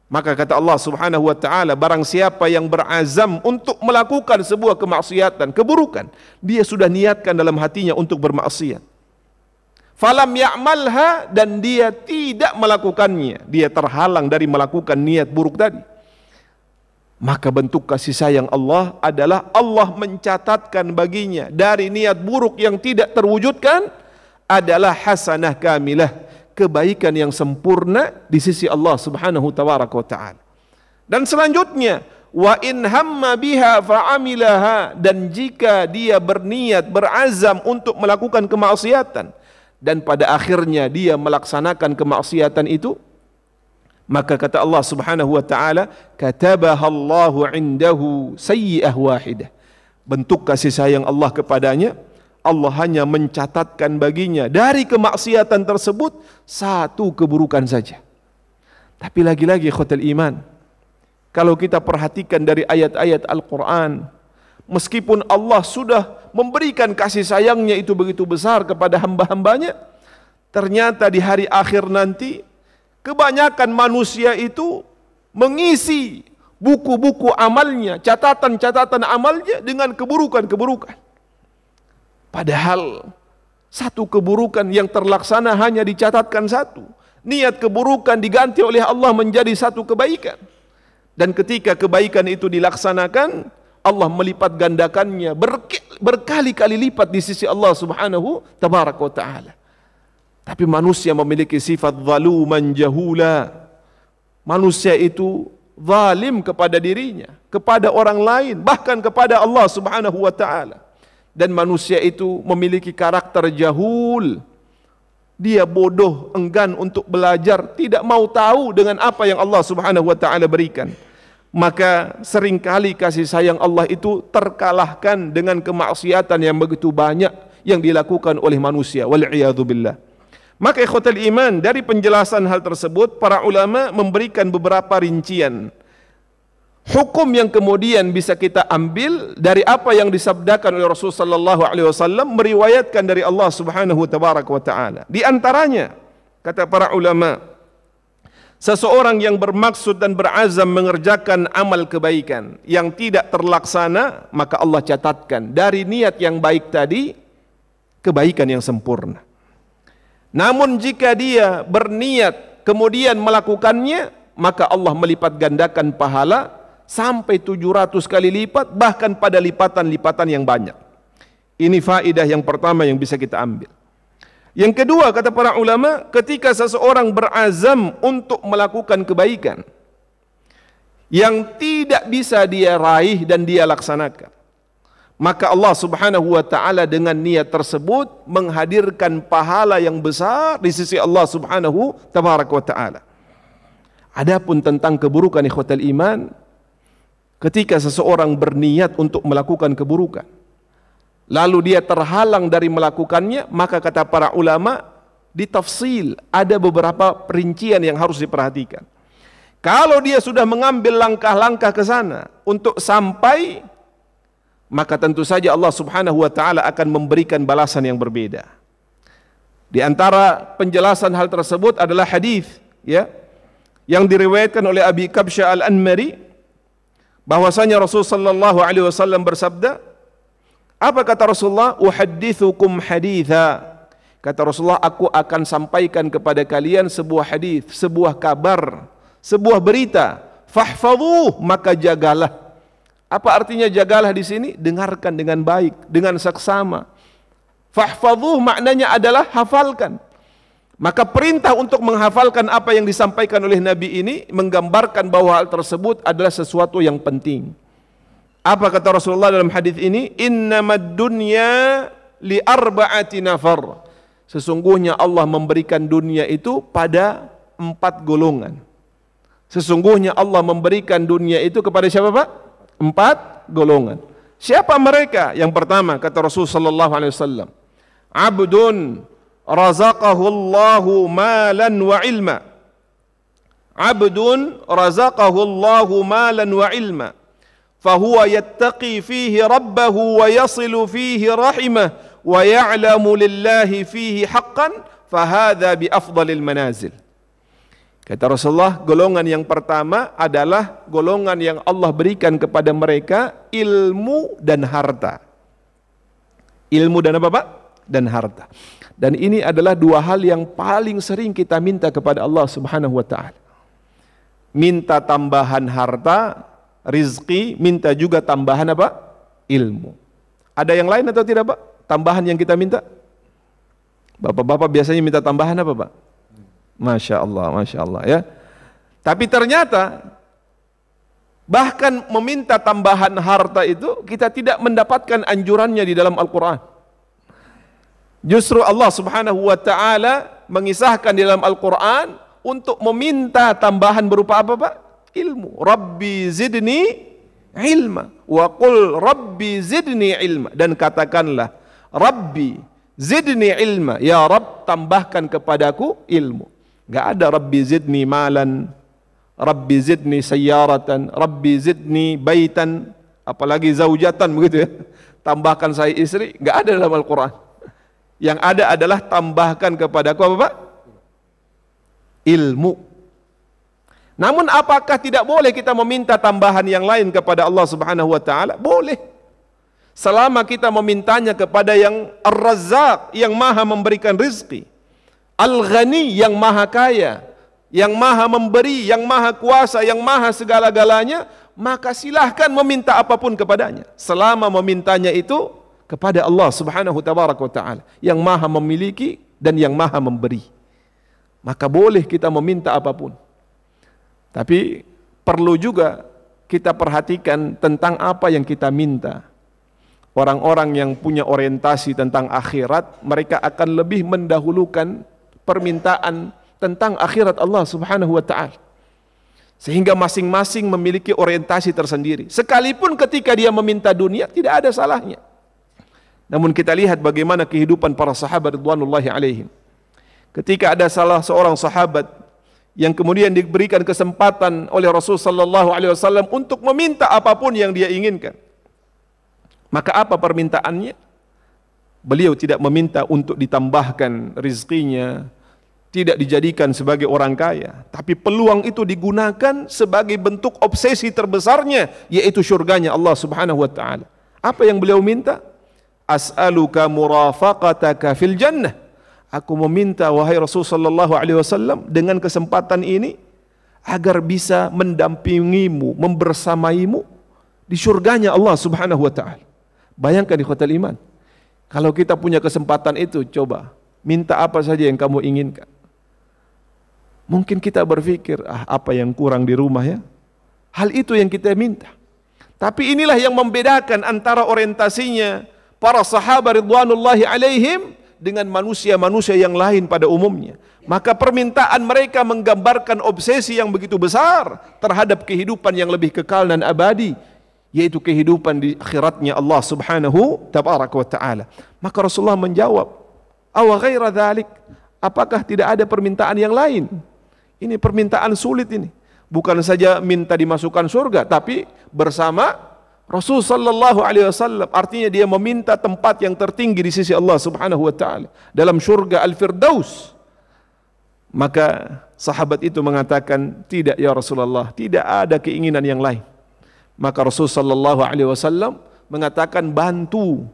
Maka kata Allah Subhanahu wa ta'ala, barang siapa yang berazam untuk melakukan sebuah kemaksiatan, keburukan, dia sudah niatkan dalam hatinya untuk bermaksiat, falam ya'malha, dan dia tidak melakukannya, dia terhalang dari melakukan niat buruk tadi, maka bentuk kasih sayang Allah adalah Allah mencatatkan baginya dari niat buruk yang tidak terwujudkan adalah hasanah kamilah, kebaikan yang sempurna di sisi Allah Subhanahu tabaraka wa taala. Dan selanjutnya, wa in hamma biha fa'amilaha, dan jika dia berniat, berazam untuk melakukan kemaksiatan dan pada akhirnya dia melaksanakan kemaksiatan itu, maka kata Allah Subhanahu wa taala, katabahallahu indahu sayyi'ah wahidah. Bentuk kasih sayang Allah kepadanya, Allah hanya mencatatkan baginya dari kemaksiatan tersebut satu keburukan saja. Tapi lagi-lagi ikhwatal iman, kalau kita perhatikan dari ayat-ayat Al-Quran, meskipun Allah sudah memberikan kasih sayangnya itu begitu besar kepada hamba-hambanya, ternyata di hari akhir nanti kebanyakan manusia itu mengisi buku-buku amalnya, catatan-catatan amalnya dengan keburukan-keburukan. Padahal satu keburukan yang terlaksana hanya dicatatkan satu. Niat keburukan diganti oleh Allah menjadi satu kebaikan. Dan ketika kebaikan itu dilaksanakan, Allah melipat gandakannya berkali-kali lipat di sisi Allah Subhanahu tabaraka wa taala. Tapi manusia memiliki sifat zaluman jahula. Manusia itu zalim kepada dirinya, kepada orang lain, bahkan kepada Allah Subhanahu wa taala. Dan manusia itu memiliki karakter jahul. Dia bodoh, enggan untuk belajar, tidak mau tahu dengan apa yang Allah Subhanahu wa taala berikan. Maka seringkali kasih sayang Allah itu terkalahkan dengan kemaksiatan yang begitu banyak yang dilakukan oleh manusia. Wal'iyadzubillah. Maka ikhwatal iman, dari penjelasan hal tersebut para ulama memberikan beberapa rincian hukum yang kemudian bisa kita ambil dari apa yang disabdakan oleh Rasulullah sallallahu alaihi wasallam, meriwayatkan dari Allah Subhanahu tabaraka wa taala. Di antaranya kata para ulama, seseorang yang bermaksud dan berazam mengerjakan amal kebaikan yang tidak terlaksana, maka Allah catatkan dari niat yang baik tadi kebaikan yang sempurna. Namun jika dia berniat kemudian melakukannya, maka Allah melipat gandakan pahala sampai 700 kali lipat, bahkan pada lipatan-lipatan yang banyak. Ini faedah yang pertama yang bisa kita ambil. Yang kedua, kata para ulama, ketika seseorang berazam untuk melakukan kebaikan yang tidak bisa dia raih dan dia laksanakan, maka Allah Subhanahu wa taala dengan niat tersebut menghadirkan pahala yang besar di sisi Allah Subhanahu tabaraka wa taala. Adapun tentang keburukan ikhwatal iman, ketika seseorang berniat untuk melakukan keburukan, lalu dia terhalang dari melakukannya, maka kata para ulama ditafsil, ada beberapa perincian yang harus diperhatikan. Kalau dia sudah mengambil langkah-langkah ke sana untuk sampai, maka tentu saja Allah Subhanahu wa taala akan memberikan balasan yang berbeda. Di antara penjelasan hal tersebut adalah hadis yang diriwayatkan oleh Abi Kabsyah Al-Anmari, bahwasanya Rasul sallallahu alaihi wasallam bersabda, apa kata Rasulullah? Uhaddithukum haditha. Kata Rasulullah, aku akan sampaikan kepada kalian sebuah hadis, sebuah kabar, sebuah berita. Fahfadhuh, maka jagalah. Apa artinya jagalah di sini? Dengarkan dengan baik, dengan saksama. Fahfadhuh maknanya adalah hafalkan. Maka perintah untuk menghafalkan apa yang disampaikan oleh Nabi ini menggambarkan bahwa hal tersebut adalah sesuatu yang penting. Apa kata Rasulullah dalam hadis ini? Innamad dunya li arba'ati nafar. Sesungguhnya Allah memberikan dunia itu pada 4 golongan. Sesungguhnya Allah memberikan dunia itu kepada siapa, Pak? 4 golongan. Siapa mereka? Yang pertama kata Rasul sallallahu alaihi wasallam, abdun razaqahu Allahu malan wa ilma. Abdun razaqahu Allahu malan wa ilma, fahuwa yattaqi fihi rabbahu wa yasilu fihi rahimah wa ya'lamu lillahi fihi haqqan, fahadha bi afdalil manazil. Kata Rasulullah, golongan yang pertama adalah golongan yang Allah berikan kepada mereka ilmu dan harta. Ilmu dan apa, Pak? Dan harta. Dan ini adalah 2 hal yang paling sering kita minta kepada Allah Subhanahu wa taala. Minta tambahan harta, rizki, minta juga tambahan apa? Ilmu. Ada yang lain atau tidak, Pak? Tambahan yang kita minta? Bapak-bapak biasanya minta tambahan apa, Pak? Masya Allah ya. Tapi ternyata bahkan meminta tambahan harta itu kita tidak mendapatkan anjurannya di dalam Al-Quran. Justru Allah Subhanahu wa taala mengisahkan di dalam Al-Quran untuk meminta tambahan berupa apa, Pak? Ilmu. Rabbi zidni ilma wa qul rabbi zidni ilma, dan katakanlah Rabbi zidni ilma, ya Rabb tambahkan kepadaku ilmu. Enggak ada Rabbi zidni malan, Rabbi zidni sayyaratan, Rabbi zidni baitan, apalagi zaujatan begitu ya. Tambahkan saya istri, enggak ada dalam Al-Qur'an. Yang ada adalah tambahkan kepadaku apa Pak? Ilmu. Namun apakah tidak boleh kita meminta tambahan yang lain kepada Allah Subhanahu wa taala? Boleh. Selama kita memintanya kepada yang Ar-Razzaq, yang maha memberikan rizki, Al-Ghani, yang maha kaya, yang maha memberi, yang maha kuasa, yang maha segala-galanya, maka silahkan meminta apapun kepadanya. Selama memintanya itu kepada Allah Subhanahu wa taala, yang maha memiliki dan yang maha memberi. Maka boleh kita meminta apapun. Tapi perlu juga kita perhatikan tentang apa yang kita minta. Orang-orang yang punya orientasi tentang akhirat, mereka akan lebih mendahulukan permintaan tentang akhirat Allah Subhanahu wa taala. Sehingga masing-masing memiliki orientasi tersendiri. Sekalipun ketika dia meminta dunia, tidak ada salahnya. Namun kita lihat bagaimana kehidupan para sahabat ridwanullahi alaihim. Ketika ada salah seorang sahabat yang kemudian diberikan kesempatan oleh Rasul sallallahu alaihi wasallam untuk meminta apapun yang dia inginkan. Maka apa permintaannya? Beliau tidak meminta untuk ditambahkan rizkinya, tidak dijadikan sebagai orang kaya, tapi peluang itu digunakan sebagai bentuk obsesi terbesarnya, yaitu syurganya Allah Subhanahu wa taala. Apa yang beliau minta? As'aluka murafaqataka fil jannah. Aku meminta wahai Rasul sallallahu alaihi wasallam dengan kesempatan ini agar bisa mendampingimu, membersamaimu di syurganya Allah Subhanahu wa taala. Bayangkan ikhwatal iman, kalau kita punya kesempatan itu, coba minta apa saja yang kamu inginkan. Mungkin kita berpikir, apa yang kurang di rumah ya? Hal itu yang kita minta. Tapi inilah yang membedakan antara orientasinya para sahabat ridwanullahi alaihim dengan manusia-manusia yang lain pada umumnya. Maka permintaan mereka menggambarkan obsesi yang begitu besar terhadap kehidupan yang lebih kekal dan abadi, yaitu kehidupan di akhiratnya Allah Subhanahu wa ta'ala. Maka Rasulullah menjawab, awa ghaira dhalik, apakah tidak ada permintaan yang lain? Ini permintaan sulit ini. Bukan saja minta dimasukkan surga, tapi bersama Rasul sallallahu alaihi wasallam. Artinya dia meminta tempat yang tertinggi di sisi Allah Subhanahu wa taala, dalam surga Al-Firdaus. Maka sahabat itu mengatakan, tidak ya Rasulullah, tidak ada keinginan yang lain. Maka Rasul sallallahu alaihi wasallam mengatakan, bantu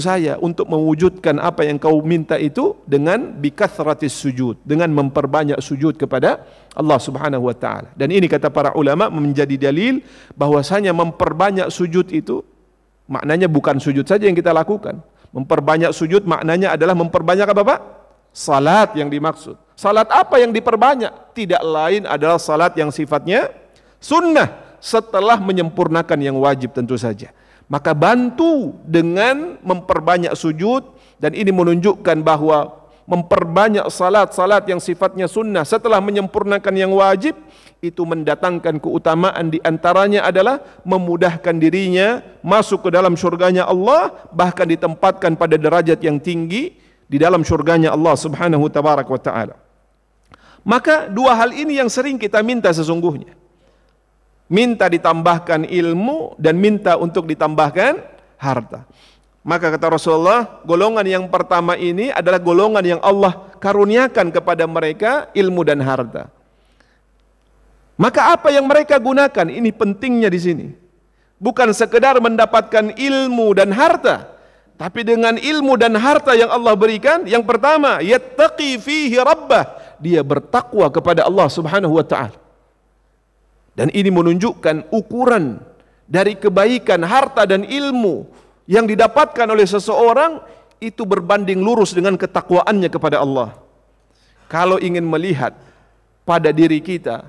saya untuk mewujudkan apa yang kau minta itu dengan bikathratis sujud, dengan memperbanyak sujud kepada Allah Subhanahu wa taala. Dan ini kata para ulama menjadi dalil bahwasanya memperbanyak sujud itu maknanya bukan sujud saja yang kita lakukan. Memperbanyak sujud maknanya adalah memperbanyak apa Pak? Salat yang dimaksud. Salat apa yang diperbanyak? Tidak lain adalah salat yang sifatnya sunnah, setelah menyempurnakan yang wajib tentu saja. Maka bantu dengan memperbanyak sujud, dan ini menunjukkan bahwa memperbanyak salat-salat yang sifatnya sunnah setelah menyempurnakan yang wajib itu mendatangkan keutamaan, di antaranya adalah memudahkan dirinya masuk ke dalam surganya Allah, bahkan ditempatkan pada derajat yang tinggi di dalam surganya Allah Subhanahu wa taala. Maka dua hal ini yang sering kita minta sesungguhnya. Minta ditambahkan ilmu dan minta untuk ditambahkan harta. Maka kata Rasulullah, golongan yang pertama ini adalah golongan yang Allah karuniakan kepada mereka ilmu dan harta. Maka apa yang mereka gunakan? Ini pentingnya di sini. Bukan sekedar mendapatkan ilmu dan harta, tapi dengan ilmu dan harta yang Allah berikan, yang pertama, yattaqi fihi rabbah, dia bertakwa kepada Allah Subhanahu wa taala. Dan ini menunjukkan ukuran dari kebaikan harta dan ilmu yang didapatkan oleh seseorang itu berbanding lurus dengan ketakwaannya kepada Allah. Kalau ingin melihat pada diri kita,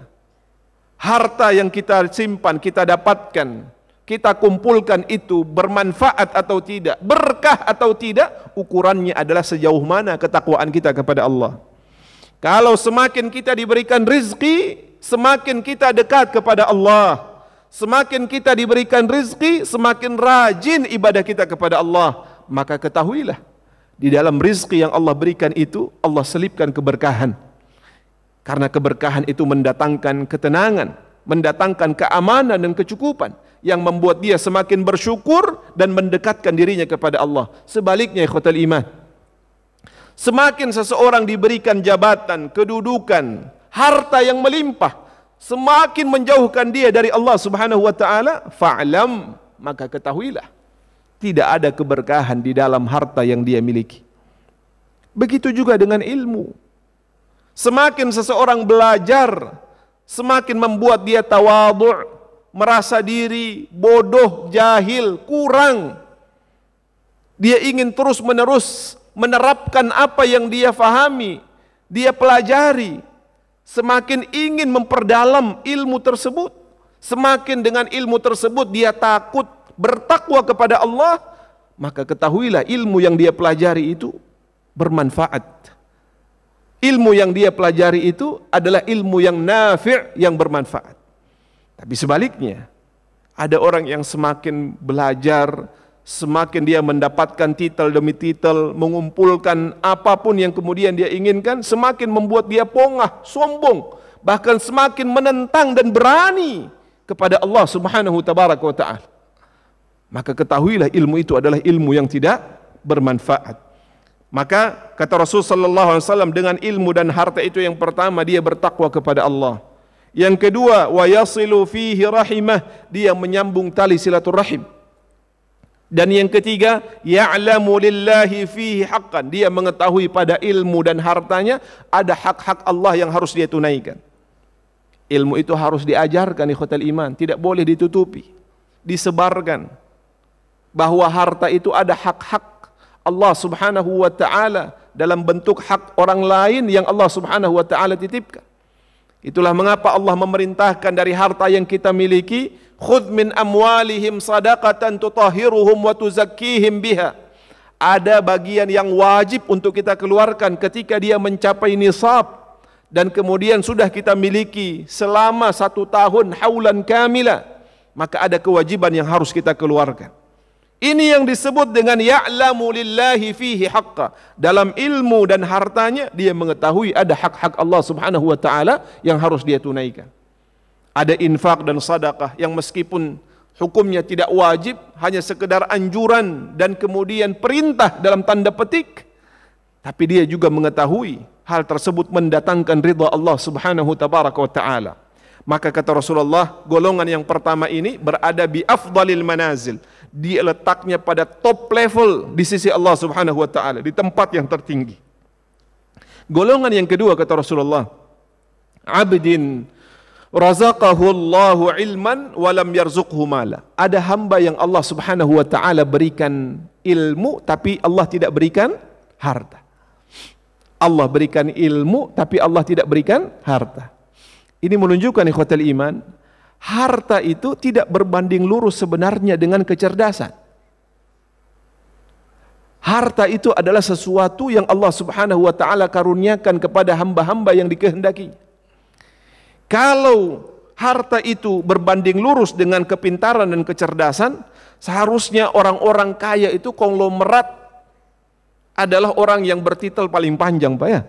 harta yang kita simpan, kita dapatkan, kita kumpulkan itu bermanfaat atau tidak, berkah atau tidak, ukurannya adalah sejauh mana ketakwaan kita kepada Allah. Kalau semakin kita diberikan rizki, semakin kita dekat kepada Allah. Semakin kita diberikan rizki, semakin rajin ibadah kita kepada Allah. maka ketahuilah di dalam rizki yang Allah berikan itu Allah selipkan keberkahan. Karena keberkahan itu mendatangkan ketenangan, mendatangkan keamanan dan kecukupan yang membuat dia semakin bersyukur dan mendekatkan dirinya kepada Allah. Sebaliknya ikhwatal iman, semakin seseorang diberikan jabatan, kedudukan, harta yang melimpah, semakin menjauhkan dia dari Allah Subhanahu wa taala, fa'lam, maka ketahuilah tidak ada keberkahan di dalam harta yang dia miliki. Begitu juga dengan ilmu. Semakin seseorang belajar, semakin membuat dia tawadhu', merasa diri bodoh, jahil, kurang. Dia ingin terus-menerus menerapkan apa yang dia fahami, dia pelajari. Semakin ingin memperdalam ilmu tersebut, semakin dengan ilmu tersebut dia takut, bertakwa kepada Allah, maka ketahuilah ilmu yang dia pelajari itu bermanfaat. Ilmu yang dia pelajari itu adalah ilmu yang nafi', yang bermanfaat. Tapi sebaliknya, ada orang yang semakin belajar, semakin dia mendapatkan titel demi titel, mengumpulkan apapun yang kemudian dia inginkan, semakin membuat dia pongah, sombong, bahkan semakin menentang dan berani kepada Allah Subhanahu wa ta'ala. Maka ketahuilah ilmu itu adalah ilmu yang tidak bermanfaat. Maka kata Rasul sallallahu alaihi wasallam, dengan ilmu dan harta itu yang pertama dia bertakwa kepada Allah. Yang kedua, wa yasilu fihi rahimah, dia menyambung tali silaturahim. Dan yang ketiga, ya'lamu lillahi fihi haqqan, dia mengetahui pada ilmu dan hartanya ada hak-hak Allah yang harus dia tunaikan. Ilmu itu harus diajarkan ikhwatal iman, tidak boleh ditutupi, disebarkan. Bahwa harta itu ada hak-hak Allah Subhanahu wa ta'ala dalam bentuk hak orang lain yang Allah Subhanahu wa ta'ala titipkan. Itulah mengapa Allah memerintahkan dari harta yang kita miliki, khudh min amwalihim sadaqatan tutahhiruhum wa tuzakkihim biha. Ada bagian yang wajib untuk kita keluarkan ketika dia mencapai nisab, dan kemudian sudah kita miliki selama 1 tahun haulan kamila, maka ada kewajiban yang harus kita keluarkan. Ini yang disebut dengan ya'lamu lillahi fihi haqqa. Dalam ilmu dan hartanya dia mengetahui ada hak-hak Allah Subhanahu wa ta'ala yang harus dia tunaikan. Ada infak dan sedekah yang meskipun hukumnya tidak wajib, hanya sekedar anjuran dan kemudian perintah dalam tanda petik, tapi dia juga mengetahui hal tersebut mendatangkan ridha Allah Subhanahu wa ta'ala. Maka kata Rasulullah, golongan yang pertama ini berada bi afdalil manazil, dia letaknya pada top level di sisi Allah Subhanahu wa ta'ala, di tempat yang tertinggi. Golongan yang kedua kata Rasulullah, abdin razaqahu Allahu ilman walam yarzuqhu mala. Ada hamba yang Allah Subhanahu wa ta'ala berikan ilmu tapi Allah tidak berikan harta. Allah berikan ilmu tapi Allah tidak berikan harta. Ini menunjukkan ikhwatal iman, harta itu tidak berbanding lurus sebenarnya dengan kecerdasan. Harta itu adalah sesuatu yang Allah Subhanahu wa ta'ala karuniakan kepada hamba-hamba yang dikehendaki. Kalau harta itu berbanding lurus dengan kepintaran dan kecerdasan, seharusnya orang-orang kaya itu konglomerat adalah orang yang bertitel paling panjang, Pak ya.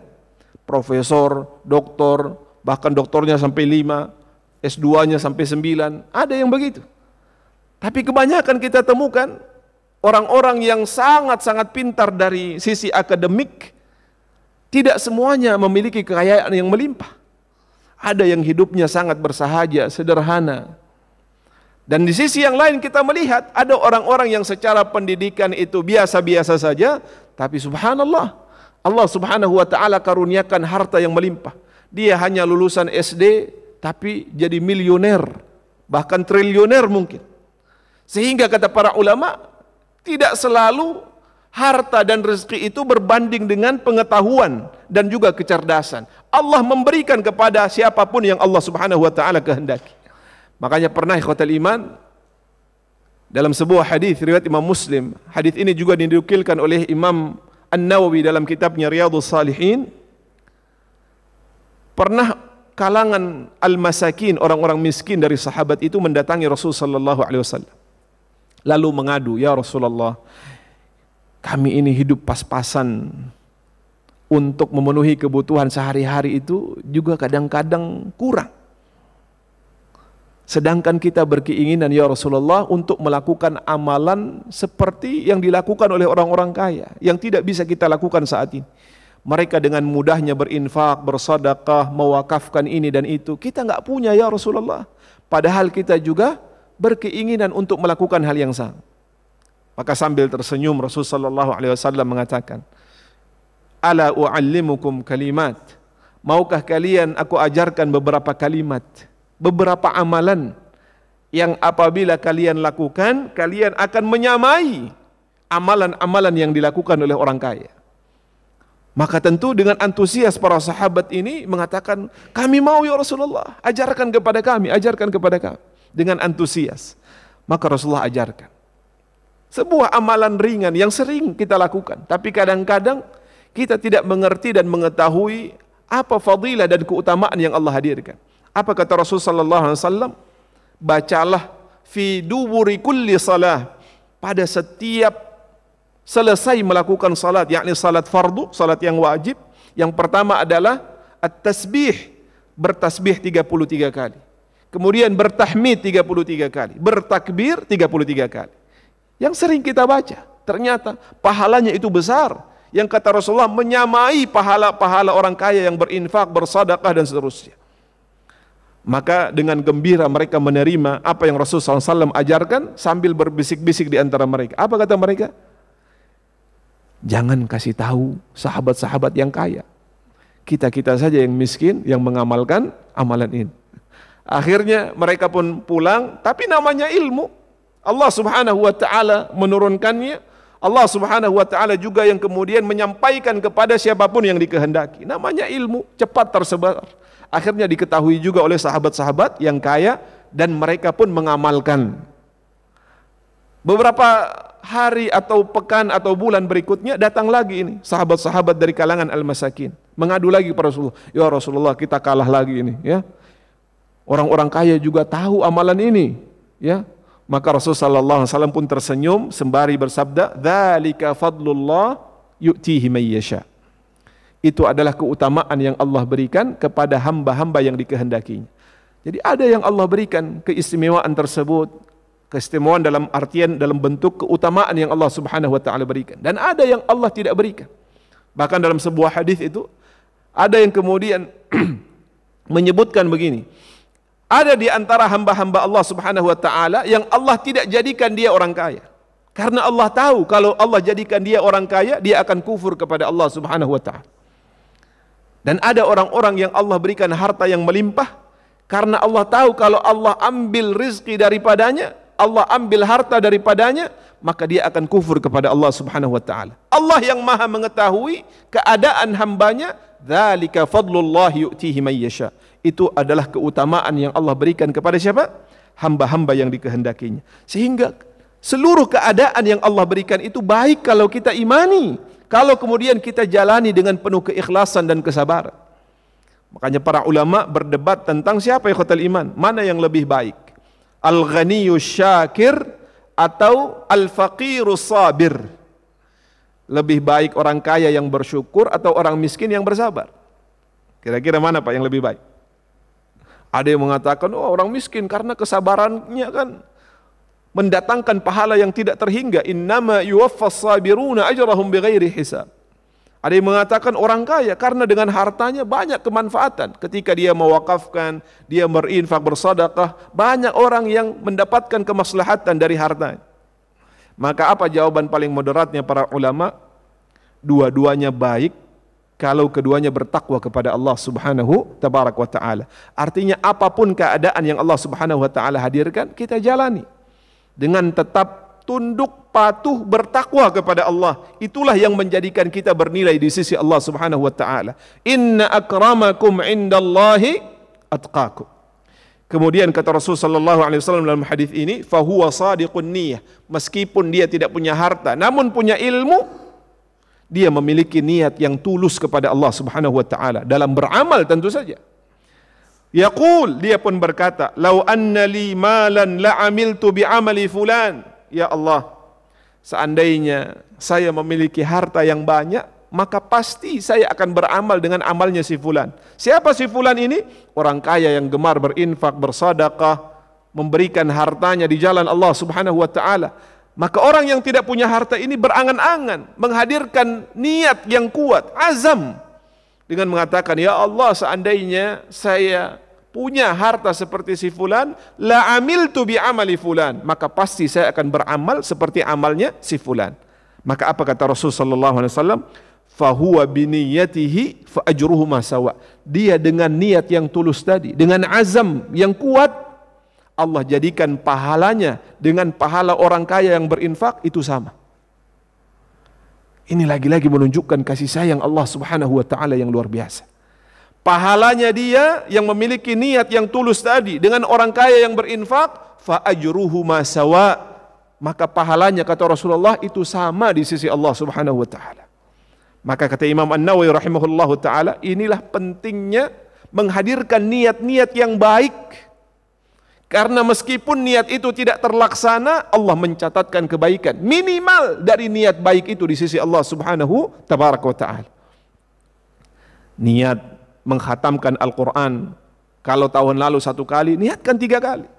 Profesor, doktor, bahkan doktornya sampai 5, S2-nya sampai 9, ada yang begitu. Tapi kebanyakan kita temukan orang-orang yang sangat-sangat pintar dari sisi akademik, tidak semuanya memiliki kekayaan yang melimpah. Ada yang hidupnya sangat bersahaja, sederhana. Dan di sisi yang lain kita melihat ada orang-orang yang secara pendidikan itu biasa-biasa saja, tapi subhanallah, Allah Subhanahu wa ta'ala karuniakan harta yang melimpah. Dia hanya lulusan SD tapi jadi milioner, bahkan triliuner mungkin. Sehingga kata para ulama, tidak selalu harta dan rezeki itu berbanding dengan pengetahuan dan juga kecerdasan. Allah memberikan kepada siapapun yang Allah Subhanahu wa ta'ala kehendaki. Makanya pernah ikhwatal iman, dalam sebuah hadis riwayat Imam Muslim, hadis ini juga dinukilkan oleh Imam An-Nawawi dalam kitabnya Riyadhus Shalihin. Pernah kalangan al-masakin, orang-orang miskin dari sahabat itu mendatangi Rasul sallallahu alaihi wasallam, lalu mengadu, ya Rasulullah, kami ini hidup pas-pasan untuk memenuhi kebutuhan sehari-hari itu juga kadang-kadang kurang. Sedangkan kita berkeinginan ya Rasulullah untuk melakukan amalan seperti yang dilakukan oleh orang-orang kaya yang tidak bisa kita lakukan saat ini. Mereka dengan mudahnya berinfak, bersedekah, mewakafkan ini dan itu. Kita enggak punya ya Rasulullah. Padahal kita juga berkeinginan untuk melakukan hal yang sama. Maka sambil tersenyum Rasulullah SAW mengatakan, "Ala u'allimukum kalimat." Maukah kalian aku ajarkan beberapa kalimat, beberapa amalan yang apabila kalian lakukan, kalian akan menyamai amalan-amalan yang dilakukan oleh orang kaya. Maka tentu dengan antusias para sahabat ini mengatakan, kami mau ya Rasulullah, ajarkan kepada kami, ajarkan kepada kami. Dengan antusias. Maka Rasulullah ajarkan. Sebuah amalan ringan yang sering kita lakukan. Tapi kadang-kadang kita tidak mengerti dan mengetahui apa fadilah dan keutamaan yang Allah hadirkan. Apa kata Rasulullah SAW? Bacalah fi duburi kulli salah. Pada setiap selesai melakukan salat, yakni salat fardu, salat yang wajib, yang pertama adalah at-tasbih, bertasbih 33 kali. Kemudian bertahmid 33 kali, bertakbir 33 kali. Yang sering kita baca, ternyata pahalanya itu besar. Yang kata Rasulullah menyamai pahala-pahala orang kaya yang berinfak, bersedekah dan seterusnya. Maka dengan gembira mereka menerima apa yang Rasulullah SAW ajarkan sambil berbisik-bisik di antara mereka. Apa kata mereka? Jangan kasih tahu sahabat-sahabat yang kaya. Kita-kita saja yang miskin yang mengamalkan amalan ini. Akhirnya mereka pun pulang, tapi namanya ilmu. Allah Subhanahu wa taala menurunkannya. Allah Subhanahu wa taala juga yang kemudian menyampaikan kepada siapapun yang dikehendaki. Namanya ilmu, cepat tersebar. Akhirnya diketahui juga oleh sahabat-sahabat yang kaya dan mereka pun mengamalkan. Beberapa hari atau pekan atau bulan berikutnya datang lagi ini sahabat-sahabat dari kalangan al-masakin mengadu lagi kepada Rasulullah, ya Rasulullah kita kalah lagi ini ya. Orang-orang kaya juga tahu amalan ini ya. Maka Rasulullah SAW pun tersenyum sembari bersabda, "Dzalika fadlullah yu'tihi may yasha." Itu adalah keutamaan yang Allah berikan kepada hamba-hamba yang dikehendakinya. Jadi ada yang Allah berikan keistimewaan tersebut, keistimewaan dalam artian dalam bentuk keutamaan yang Allah Subhanahu wa taala berikan, dan ada yang Allah tidak berikan. Bahkan dalam sebuah hadis itu ada yang kemudian menyebutkan begini, ada di antara hamba-hamba Allah Subhanahu wa taala yang Allah tidak jadikan dia orang kaya. Karena Allah tahu kalau Allah jadikan dia orang kaya, dia akan kufur kepada Allah Subhanahu wa taala. Dan ada orang-orang yang Allah berikan harta yang melimpah karena Allah tahu kalau Allah ambil rizki daripadanya, Allah ambil harta daripadanya, maka dia akan kufur kepada Allah Subhanahu wa taala. Allah yang Maha mengetahui keadaan hambanya, dzalika fadlullah yu'tihi may yasha. Itu adalah keutamaan yang Allah berikan kepada siapa? Hamba-hamba yang dikehendakinya. Sehingga seluruh keadaan yang Allah berikan itu baik kalau kita imani, kalau kemudian kita jalani dengan penuh keikhlasan dan kesabaran. Makanya para ulama berdebat tentang siapa ikhwatal iman, mana yang lebih baik, al-ghaniyyu syakir atau al-faqirus sabir. Lebih baik orang kaya yang bersyukur atau orang miskin yang bersabar? Kira-kira mana Pak yang lebih baik? Ada yang mengatakan, oh orang miskin karena kesabarannya kan mendatangkan pahala yang tidak terhingga. Innama yuwaffas sabiruna ajrahum bighairi hisab. Ada yang mengatakan orang kaya karena dengan hartanya banyak kemanfaatan. Ketika dia mewakafkan, dia berinfak, bersedekah, banyak orang yang mendapatkan kemaslahatan dari hartanya. Maka apa jawaban paling moderatnya para ulama? Dua-duanya baik kalau keduanya bertakwa kepada Allah Subhanahu tabarak wa taala. Artinya apapun keadaan yang Allah Subhanahu wa taala hadirkan, kita jalani dengan tetap tunduk, patuh, bertakwa kepada Allah. Itulah yang menjadikan kita bernilai di sisi Allah Subhanahu wa taala. Inna akramakum indallahi atqakum. Kemudian kata Rasul sallallahu alaihi wasallam dalam hadis ini, fa huwa shadiqun niyyah. Meskipun dia tidak punya harta, namun punya ilmu, dia memiliki niat yang tulus kepada Allah Subhanahu wa taala dalam beramal tentu saja. Yaqul, dia pun berkata, "Lau anna li malan la amiltu bi amali fulan." Ya Allah, seandainya saya memiliki harta yang banyak, maka pasti saya akan beramal dengan amalnya si fulan. Siapa si fulan ini? Orang kaya yang gemar berinfak, bersedekah, memberikan hartanya di jalan Allah Subhanahu wa taala. Maka orang yang tidak punya harta ini berangan-angan menghadirkan niat yang kuat, azam, dengan mengatakan, ya Allah, seandainya saya punya harta seperti si fulan, la amiltu bi amali fulan, maka pasti saya akan beramal seperti amalnya si fulan. Maka apa kata Rasul sallallahu alaihi wasallam? Fahuwa biniyatihi fa ajruhu ma sawa. Dia dengan niat yang tulus tadi, dengan azam yang kuat, Allah jadikan pahalanya dengan pahala orang kaya yang berinfak itu sama. Ini lagi-lagi menunjukkan kasih sayang Allah Subhanahu wa taala yang luar biasa. Pahalanya dia yang memiliki niat yang tulus tadi dengan orang kaya yang berinfak, fa ajruhu ma sawa, maka pahalanya kata Rasulullah itu sama di sisi Allah Subhanahu wa taala. Maka kata Imam An-Nawawi rahimahullahu taala, inilah pentingnya menghadirkan niat-niat yang baik. Karena meskipun niat itu tidak terlaksana, Allah mencatatkan kebaikan minimal dari niat baik itu di sisi Allah Subhanahu tabaraka wa taala. Niat menghatamkan Al-Quran, kalau tahun lalu 1 kali, niatkan 3 kali.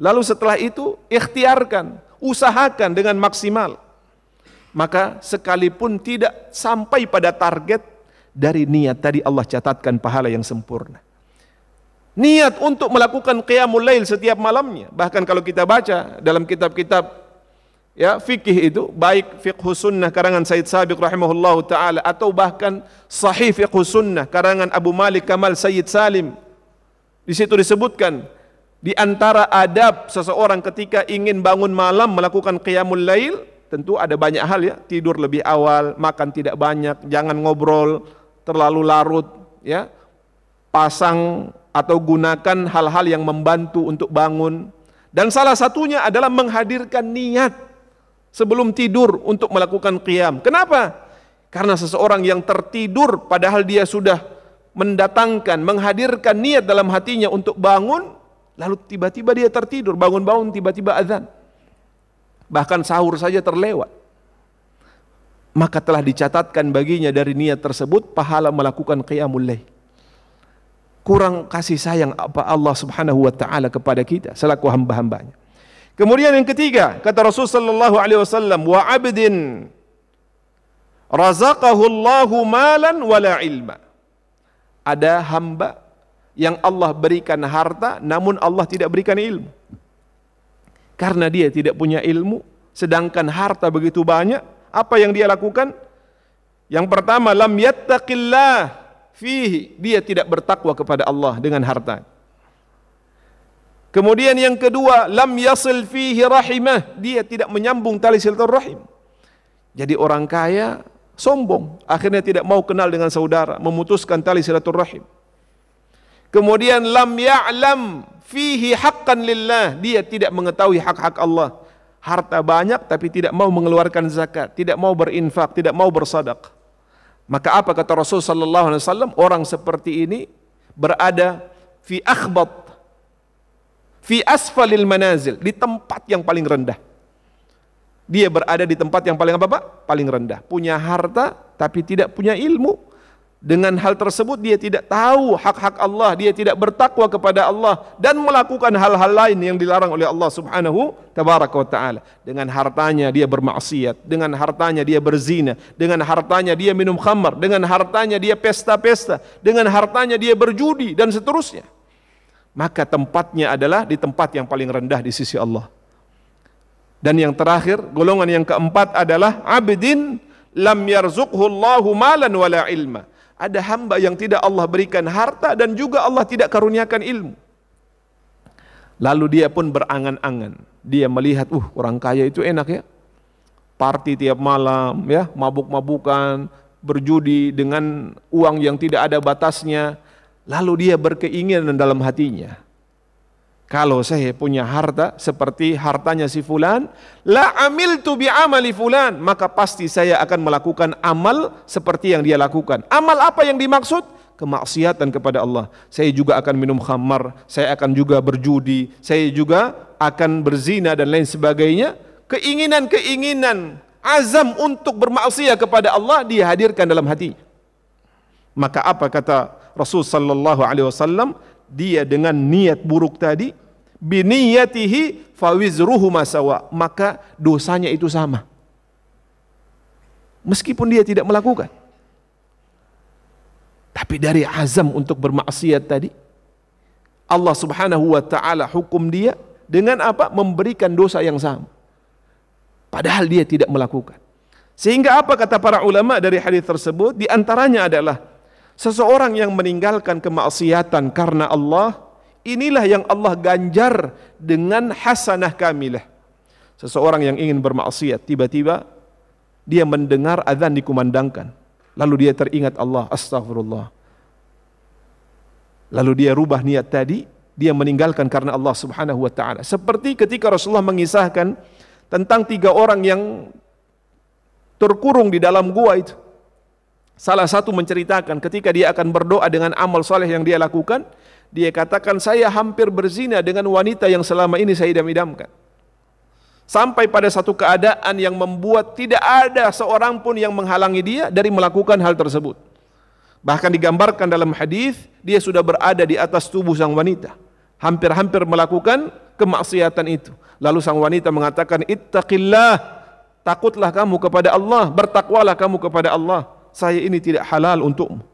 Lalu setelah itu ikhtiarkan, usahakan dengan maksimal. Maka sekalipun tidak sampai pada target, dari niat tadi Allah catatkan pahala yang sempurna. Niat untuk melakukan qiyamul lail setiap malamnya. Bahkan kalau kita baca dalam kitab-kitab ya fikih itu, baik Fiqhus Sunnah karangan Said Sabiq rahimahullahu taala atau bahkan Sahih Fiqhus Sunnah karangan Abu Malik Kamal Sayyid Salim, di situ disebutkan di antara adab seseorang ketika ingin bangun malam melakukan qiyamul lail, tentu ada banyak hal ya, tidur lebih awal, makan tidak banyak, jangan ngobrol terlalu larut ya, pasang atau gunakan hal-hal yang membantu untuk bangun, dan salah satunya adalah menghadirkan niat sebelum tidur untuk melakukan qiyam. Kenapa? Karena seseorang yang tertidur padahal dia sudah mendatangkan, menghadirkan niat dalam hatinya untuk bangun, lalu tiba-tiba dia tertidur, bangun-bangun tiba-tiba azan, bahkan sahur saja terlewat, maka telah dicatatkan baginya dari niat tersebut pahala melakukan qiyamul lail. Kurang kasih sayang apa Allah Subhanahu wa taala kepada kita selaku hamba-hambanya. Kemudian yang ketiga, kata Rasul sallallahu alaihi wasallam, wa 'abdin razaqahu Allahu malan wala ilma. Ada hamba yang Allah berikan harta namun Allah tidak berikan ilmu. Karena dia tidak punya ilmu, sedangkan harta begitu banyak, apa yang dia lakukan? Yang pertama, lam yattaqillah fihi, dia tidak bertakwa kepada Allah dengan harta. Kemudian yang kedua, lam yasil fihi rahimah, dia tidak menyambung tali silaturahim. Jadi orang kaya sombong, akhirnya tidak mau kenal dengan saudara, memutuskan tali silaturahim. Kemudian lam ya'lam fihi haqqan lillah, dia tidak mengetahui hak-hak Allah. Harta banyak tapi tidak mau mengeluarkan zakat, tidak mau berinfak, tidak mau bersedekah. Maka apa kata Rasul sallallahu alaihi wasallam? Orang seperti ini berada fi akhbat, fi asfalil manazil, di tempat yang paling rendah. Dia berada di tempat yang paling apa Pak? Paling rendah. Punya harta tapi tidak punya ilmu. Dengan hal tersebut dia tidak tahu hak-hak Allah, dia tidak bertakwa kepada Allah dan melakukan hal-hal lain yang dilarang oleh Allah Subhanahu tabaraka wa taala. Dengan hartanya dia bermaksiat, dengan hartanya dia berzina, dengan hartanya dia minum khamar, dengan hartanya dia pesta-pesta, dengan hartanya dia berjudi dan seterusnya. Maka tempatnya adalah di tempat yang paling rendah di sisi Allah. Dan yang terakhir, golongan yang keempat adalah abdin lam yarzuqhu Allahu malan wala ilma. Ada hamba yang tidak Allah berikan harta dan juga Allah tidak karuniakan ilmu. Lalu dia pun berangan-angan. Dia melihat, orang kaya itu enak ya. Party tiap malam ya, mabuk-mabukan, berjudi dengan uang yang tidak ada batasnya. Lalu dia berkeinginan dalam hatinya, kalau saya punya harta seperti hartanya si fulan, la amiltu bi amali fulan, maka pasti saya akan melakukan amal seperti yang dia lakukan. Amal apa yang dimaksud? Kemaksiatan kepada Allah. Saya juga akan minum khamar, saya akan juga berjudi, saya juga akan berzina dan lain sebagainya. keinginan-keinginan, azam untuk bermaksiat kepada Allah dia hadirkan dalam hatinya. Maka apa kata Rasul sallallahu alaihi wasallam? Dia dengan niat buruk tadi, biniyatihi fawizruhu masawa, maka dosanya itu sama. Meskipun dia tidak melakukan. Tapi dari azam untuk bermaksiat tadi, Allah Subhanahu wa taala hukum dia dengan apa? Memberikan dosa yang sama. Padahal dia tidak melakukan. Sehingga apa kata para ulama dari hadis tersebut? Di antaranya adalah seseorang yang meninggalkan kemaksiatan karena Allah, inilah yang Allah ganjar dengan hasanah kamilah. Seseorang yang ingin bermaksiat, tiba-tiba dia mendengar azan dikumandangkan, lalu dia teringat Allah, astagfirullah. Lalu dia rubah niat tadi, dia meninggalkan karena Allah Subhanahu wa taala. Seperti ketika Rasulullah mengisahkan tentang 3 orang yang terkurung di dalam gua itu. Salah satu menceritakan ketika dia akan berdoa dengan amal saleh yang dia lakukan, dia katakan, saya hampir berzina dengan wanita yang selama ini saya idam-idamkan. Sampai pada satu keadaan yang membuat tidak ada seorang pun yang menghalangi dia dari melakukan hal tersebut. Bahkan digambarkan dalam hadis, dia sudah berada di atas tubuh sang wanita, hampir-hampir melakukan kemaksiatan itu. Lalu sang wanita mengatakan, ittaqillah, takutlah kamu kepada Allah, bertakwalah kamu kepada Allah, saya ini tidak halal untukmu.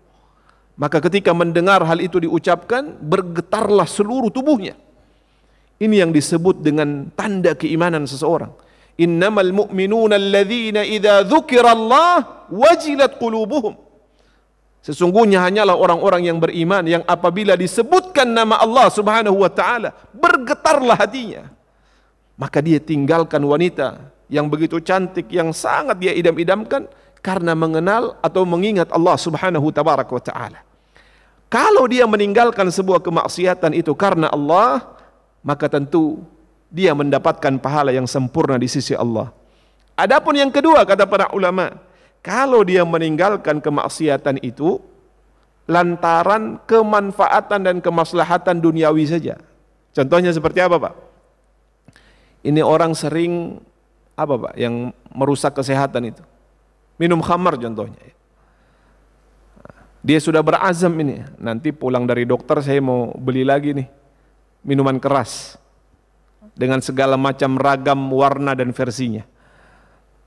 Maka ketika mendengar hal itu diucapkan, bergetarlah seluruh tubuhnya. Ini yang disebut dengan tanda keimanan seseorang. Innamal mu'minuna alladzina idza dzukirallah wajilat qulubuhum. Sesungguhnya hanyalah orang-orang yang beriman yang apabila disebutkan nama Allah Subhanahu wa taala, bergetarlah hatinya. Maka dia tinggalkan wanita yang begitu cantik, yang sangat dia idam-idamkan karena mengenal atau mengingat Allah Subhanahu tabaraka wa taala. Kalau dia meninggalkan sebuah kemaksiatan itu karena Allah, maka tentu dia mendapatkan pahala yang sempurna di sisi Allah. Adapun yang kedua kata para ulama, kalau dia meninggalkan kemaksiatan itu lantaran kemanfaatan dan kemaslahatan duniawi saja. Contohnya seperti apa, Pak? Ini orang sering apa, Pak, yang merusak kesehatan itu? Minum khamar contohnya. Dia sudah berazam ini, nanti pulang dari dokter saya mau beli lagi nih minuman keras dengan segala macam ragam warna dan versinya.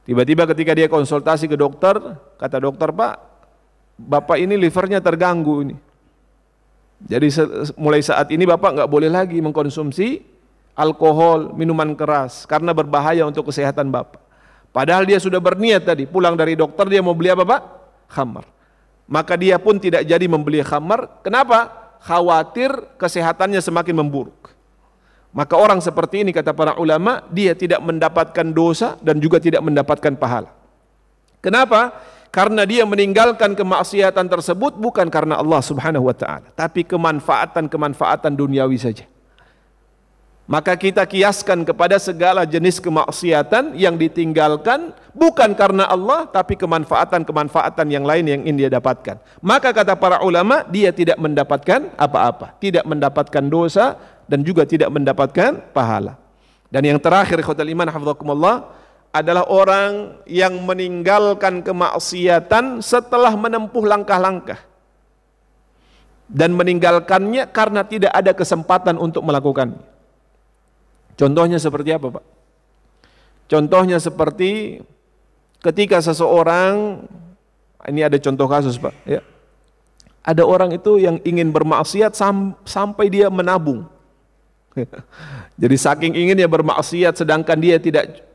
Tiba-tiba ketika dia konsultasi ke dokter, kata dokter, Pak, Bapak ini livernya terganggu ini. Jadi mulai saat ini Bapak nggak boleh lagi mengkonsumsi alkohol, minuman keras karena berbahaya untuk kesehatan Bapak. Padahal dia sudah berniat tadi, pulang dari dokter dia mau beli apa, Pak? Khamar. Maka dia pun tidak jadi membeli khamar. Kenapa? Khawatir kesehatannya semakin memburuk. Maka orang seperti ini kata para ulama, dia tidak mendapatkan dosa dan juga tidak mendapatkan pahala. Kenapa? Karena dia meninggalkan kemaksiatan tersebut bukan karena Allah Subhanahu wa taala, tapi kemanfaatan duniawi saja. Maka kita kiaskan kepada segala jenis kemaksiatan yang ditinggalkan bukan karena Allah, tapi kemanfaatan yang lain yang ingin dia dapatkan. Maka kata para ulama, dia tidak mendapatkan apa-apa, tidak mendapatkan dosa dan juga tidak mendapatkan pahala. Dan yang terakhir, ikhwatal iman hafizakumullah, adalah orang yang meninggalkan kemaksiatan setelah menempuh langkah-langkah dan meninggalkannya karena tidak ada kesempatan untuk melakukannya. Contohnya seperti apa, Pak? Contohnya seperti ketika seseorang, ini ada contoh kasus, Pak, ya. Ada orang itu yang ingin bermaksiat sampai dia menabung. Jadi saking inginnya bermaksiat sedangkan dia tidak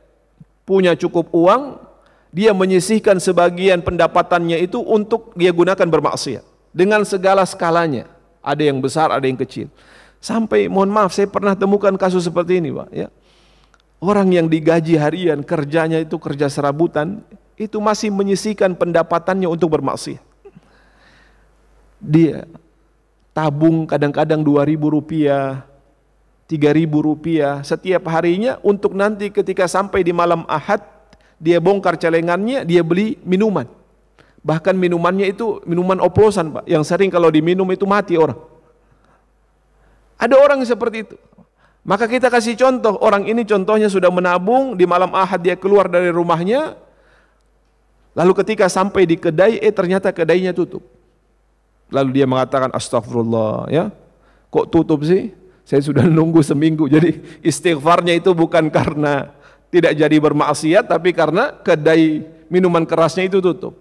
punya cukup uang, dia menyisihkan sebagian pendapatannya itu untuk dia gunakan bermaksiat dengan segala skalanya. Ada yang besar, ada yang kecil. Sampai mohon maaf saya pernah temukan kasus seperti ini, Pak, ya. Orang yang digaji harian, kerjanya itu kerja serabutan, itu masih menyisihkan pendapatannya untuk bermaksiat. Dia tabung kadang-kadang Rp2.000, Rp3.000 setiap harinya untuk nanti ketika sampai di malam Ahad dia bongkar celengannya, dia beli minuman. Bahkan minumannya itu minuman oplosan, Pak, yang sering kalau diminum itu mati orang. Ada orang seperti itu. Maka kita kasih contoh, orang ini contohnya sudah menabung, di malam Ahad dia keluar dari rumahnya, lalu ketika sampai di kedai, ternyata kedainya tutup. Lalu dia mengatakan, astagfirullah, ya, kok tutup sih? Saya sudah nunggu seminggu. Jadi istighfarnya itu bukan karena tidak jadi bermaksiat, tapi karena kedai minuman kerasnya itu tutup.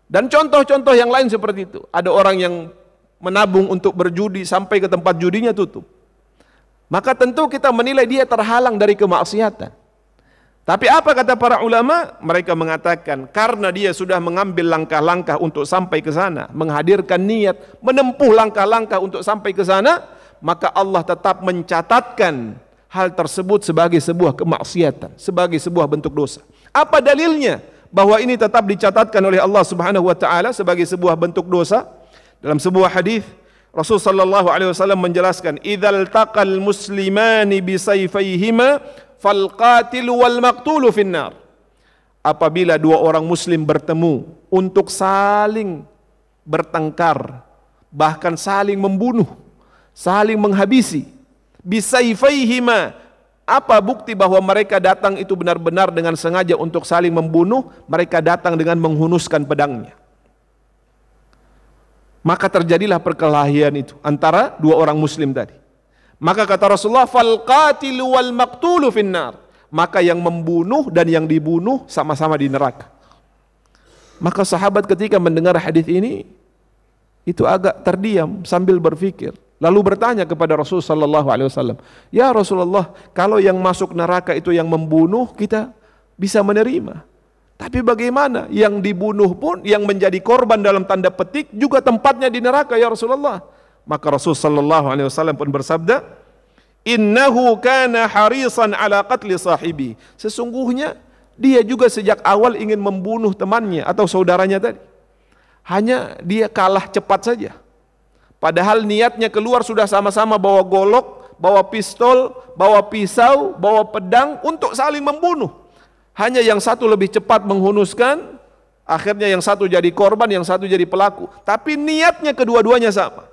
Dan contoh-contoh yang lain seperti itu. Ada orang yang menabung untuk berjudi sampai ke tempat judinya tutup. Maka tentu kita menilai dia terhalang dari kemaksiatan. Tapi apa kata para ulama? Mereka mengatakan karena dia sudah mengambil langkah-langkah untuk sampai ke sana, menghadirkan niat, menempuh langkah-langkah untuk sampai ke sana, maka Allah tetap mencatatkan hal tersebut sebagai sebuah kemaksiatan, sebagai sebuah bentuk dosa. Apa dalilnya bahwa ini tetap dicatatkan oleh Allah Subhanahu wa taala sebagai sebuah bentuk dosa? Dalam sebuah hadis Rasul sallallahu alaihi wasallam menjelaskan, "Idzal taqal muslimani bisayfayhima fal qatilu wal maqtulu finnar." Apabila dua orang muslim bertemu untuk saling bertengkar, bahkan saling membunuh, saling menghabisi, bisayfayhima, apa bukti bahwa mereka datang itu benar-benar dengan sengaja untuk saling membunuh? Mereka datang dengan menghunuskan pedangnya. Maka terjadilah perkelahian itu antara dua orang muslim tadi. Maka kata Rasulullah, fal qatilu wal maqtulu finnar, maka yang membunuh dan yang dibunuh sama-sama di neraka. Maka sahabat ketika mendengar hadis ini itu agak terdiam sambil berpikir, lalu bertanya kepada Rasul sallallahu alaihi wasallam, "Ya Rasulullah, kalau yang masuk neraka itu yang membunuh, kita bisa menerima. Tapi bagaimana yang dibunuh pun, yang menjadi korban dalam tanda petik juga tempatnya di neraka ya Rasulullah?" Maka Rasul sallallahu alaihi wasallam pun bersabda, "Innahu kana harisan ala qatli sahibi." Sesungguhnya dia juga sejak awal ingin membunuh temannya atau saudaranya tadi. Hanya dia kalah cepat saja. Padahal niatnya keluar sudah sama-sama bawa golok, bawa pistol, bawa pisau, bawa pedang untuk saling membunuh. Hanya yang satu lebih cepat menghunuskan, akhirnya yang satu jadi korban, yang satu jadi pelaku. Tapi niatnya kedua-duanya sama.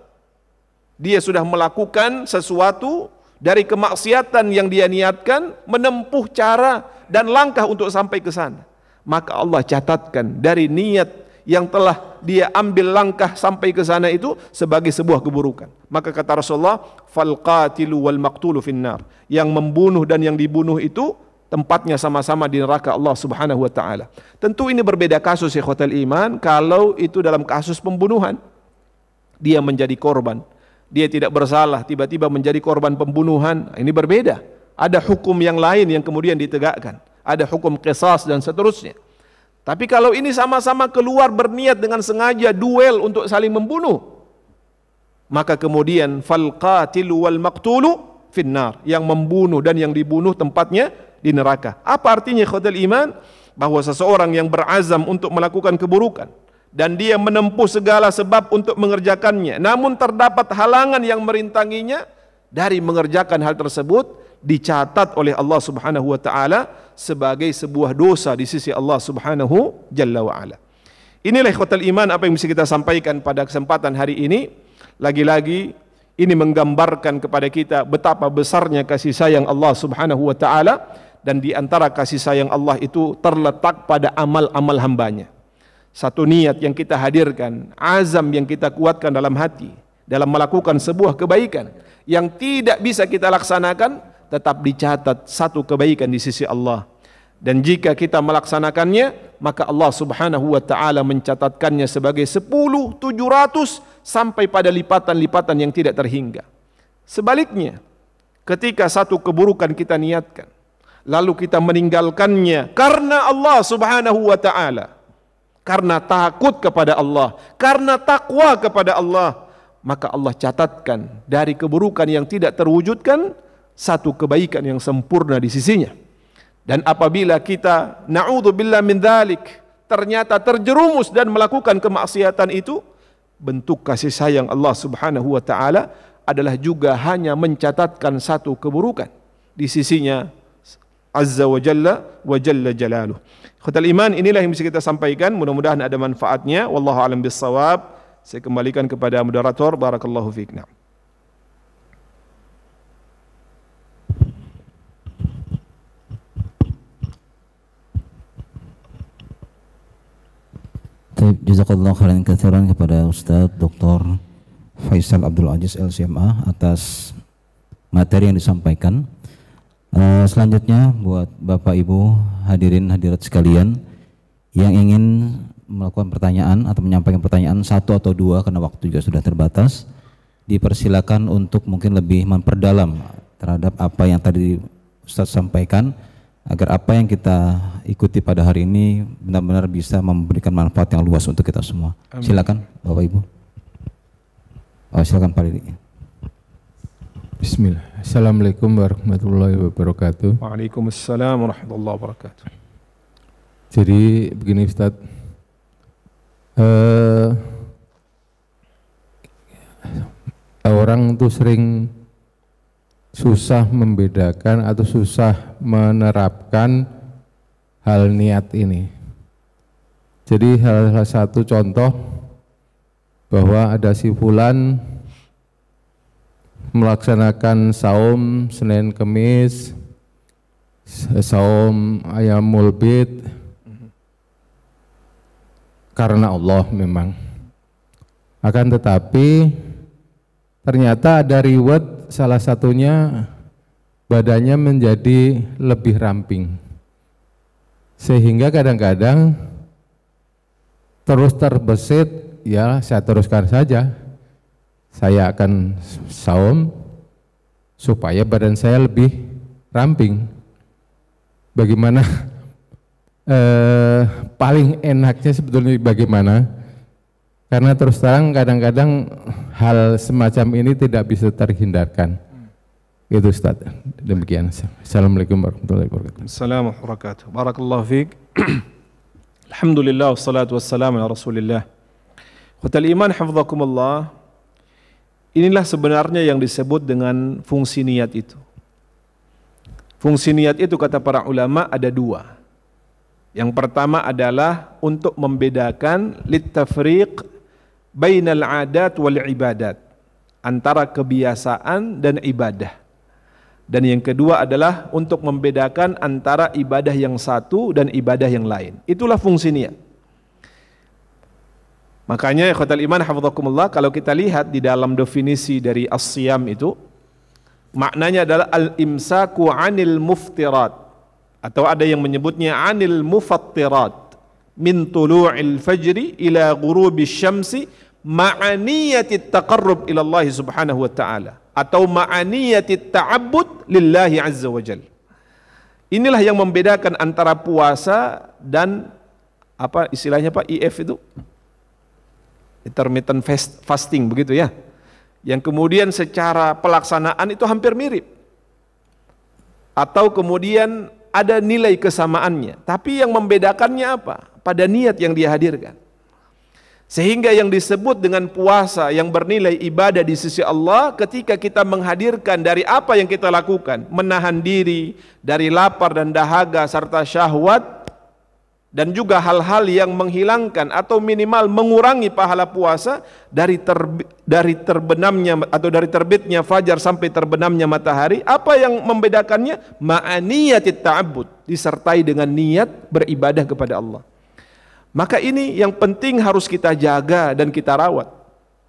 Dia sudah melakukan sesuatu dari kemaksiatan yang dia niatkan, menempuh cara dan langkah untuk sampai ke sana. Maka Allah catatkan dari niat yang telah dia ambil langkah sampai ke sana itu sebagai sebuah keburukan. Maka kata Rasulullah, fal qatilu wal maqtulu finnar, yang membunuh dan yang dibunuh itu tempatnya sama-sama di neraka Allah Subhanahu wa taala. Tentu ini berbeda kasus ikhwatal iman. Kalau itu dalam kasus pembunuhan, dia menjadi korban, dia tidak bersalah, tiba-tiba menjadi korban pembunuhan, ini berbeda. Ada hukum yang lain yang kemudian ditegakkan, ada hukum qisas dan seterusnya. Tapi kalau ini sama-sama keluar berniat dengan sengaja duel untuk saling membunuh, maka kemudian fal qatilu wal maqtulu finnar, yang membunuh dan yang dibunuh tempatnya di neraka. Apa artinya ikhwatul iman? Bahwa seseorang yang berazam untuk melakukan keburukan dan dia menempuh segala sebab untuk mengerjakannya, namun terdapat halangan yang merintanginya dari mengerjakan hal tersebut, dicatat oleh Allah Subhanahu wa taala sebagai sebuah dosa di sisi Allah Subhanahu jalla wa ala. Inilah ikhwatul iman apa yang bisa kita sampaikan pada kesempatan hari ini. Lagi-lagi ini menggambarkan kepada kita betapa besarnya kasih sayang Allah Subhanahu wa taala, dan di antara kasih sayang Allah itu terletak pada amal-amal hambanya. Satu niat yang kita hadirkan, azam yang kita kuatkan dalam hati dalam melakukan sebuah kebaikan yang tidak bisa kita laksanakan, tetap dicatat satu kebaikan di sisi Allah. Dan jika kita melaksanakannya, maka Allah Subhanahu wa taala mencatatkannya sebagai 10, 700 sampai pada lipatan-lipatan yang tidak terhingga. Sebaliknya, ketika satu keburukan kita niatkan, lalu kita meninggalkannya karena Allah Subhanahu wa taala, karena takut kepada Allah, karena takwa kepada Allah, maka Allah catatkan dari keburukan yang tidak terwujudkan satu kebaikan yang sempurna di sisinya. Dan apabila kita na'udzubillah min dzalik ternyata terjerumus dan melakukan kemaksiatan itu, bentuk kasih sayang Allah Subhanahu wa taala adalah juga hanya mencatatkan satu keburukan di sisinya Azza wa Jalla Jalaluh. Ikhwatal iman, inilah yang bisa kita sampaikan, mudah-mudahan ada manfaatnya. Wallahu a'lam bissawab. Saya kembalikan kepada moderator. Barakallahu fiik. Jazakallahu khairan katsiran kepada Ustadz Dr. Faisal Abdul Aziz LCMA atas materi yang disampaikan. Selanjutnya buat Bapak Ibu hadirin hadirat sekalian yang ingin melakukan pertanyaan atau menyampaikan pertanyaan satu atau dua karena waktu juga sudah terbatas, dipersilakan untuk mungkin lebih memperdalam terhadap apa yang tadi Ustadz sampaikan agar apa yang kita ikuti pada hari ini benar-benar bisa memberikan manfaat yang luas untuk kita semua. Amin. Silakan Bapak Ibu. Silakan Pak Didi. Bismillah. Assalamualaikum warahmatullahi wabarakatuh. Waalaikumsalam warahmatullahi wabarakatuh. Jadi begini Ustadz, orang tuh sering susah membedakan atau susah menerapkan hal niat ini. Jadi salah satu contoh bahwa ada si fulan melaksanakan saum Senin Kemis, saum Ayyamul Bid karena Allah memang. Akan tetapi ternyata ada riwayat salah satunya badannya menjadi lebih ramping. Sehingga kadang-kadang terus terbesit, ya saya teruskan saja. Saya akan saum supaya badan saya lebih ramping. Bagaimana paling enaknya sebetulnya bagaimana? Karena terus terang kadang-kadang hal semacam ini tidak bisa terhindarkan. Itu Ustaz. Demikian. Assalamualaikum warahmatullahi wabarakatuh. Assalamualaikum warahmatullahi wabarakatuh. Barakallahu fiik. Alhamdulillah wassalatu wassalamu ala Rasulillah. Khatul iman hafizakumullah. Inilah sebenarnya yang disebut dengan fungsi niat itu. Fungsi niat itu kata para ulama ada dua. Yang pertama adalah untuk membedakan littafriq bainal adat wal ibadat, antara kebiasaan dan ibadah. Dan yang kedua adalah untuk membedakan antara ibadah yang satu dan ibadah yang lain. Itulah fungsi niat. Makanya ikhwatal iman hafizakumullah, kalau kita lihat di dalam definisi dari as-siyam itu, maknanya adalah al-imsaku 'anil muftirat, atau ada yang menyebutnya 'anil mufattirat min tulu'il fajri ila ghurubi syamsi ma'aniyatit taqarrub ila Allah subhanahu wa ta'ala, atau ma'aniyatit ta'abbud lillahi azza wa jalla. Inilah yang membedakan antara puasa dan apa istilahnya Pak, IF itu intermittent fasting, begitu ya, yang kemudian secara pelaksanaan itu hampir mirip, atau kemudian ada nilai kesamaannya, tapi yang membedakannya apa? Pada niat yang dia hadirkan. Sehingga yang disebut dengan puasa yang bernilai ibadah di sisi Allah ketika kita menghadirkan dari apa yang kita lakukan, menahan diri dari lapar dan dahaga serta syahwat, dan juga hal-hal yang menghilangkan atau minimal mengurangi pahala puasa dari terbenamnya atau dari terbitnya fajar sampai terbenamnya matahari. Apa yang membedakannya? Ma'aniyatit ta'abbud, disertai dengan niat beribadah kepada Allah. Maka ini yang penting harus kita jaga dan kita rawat.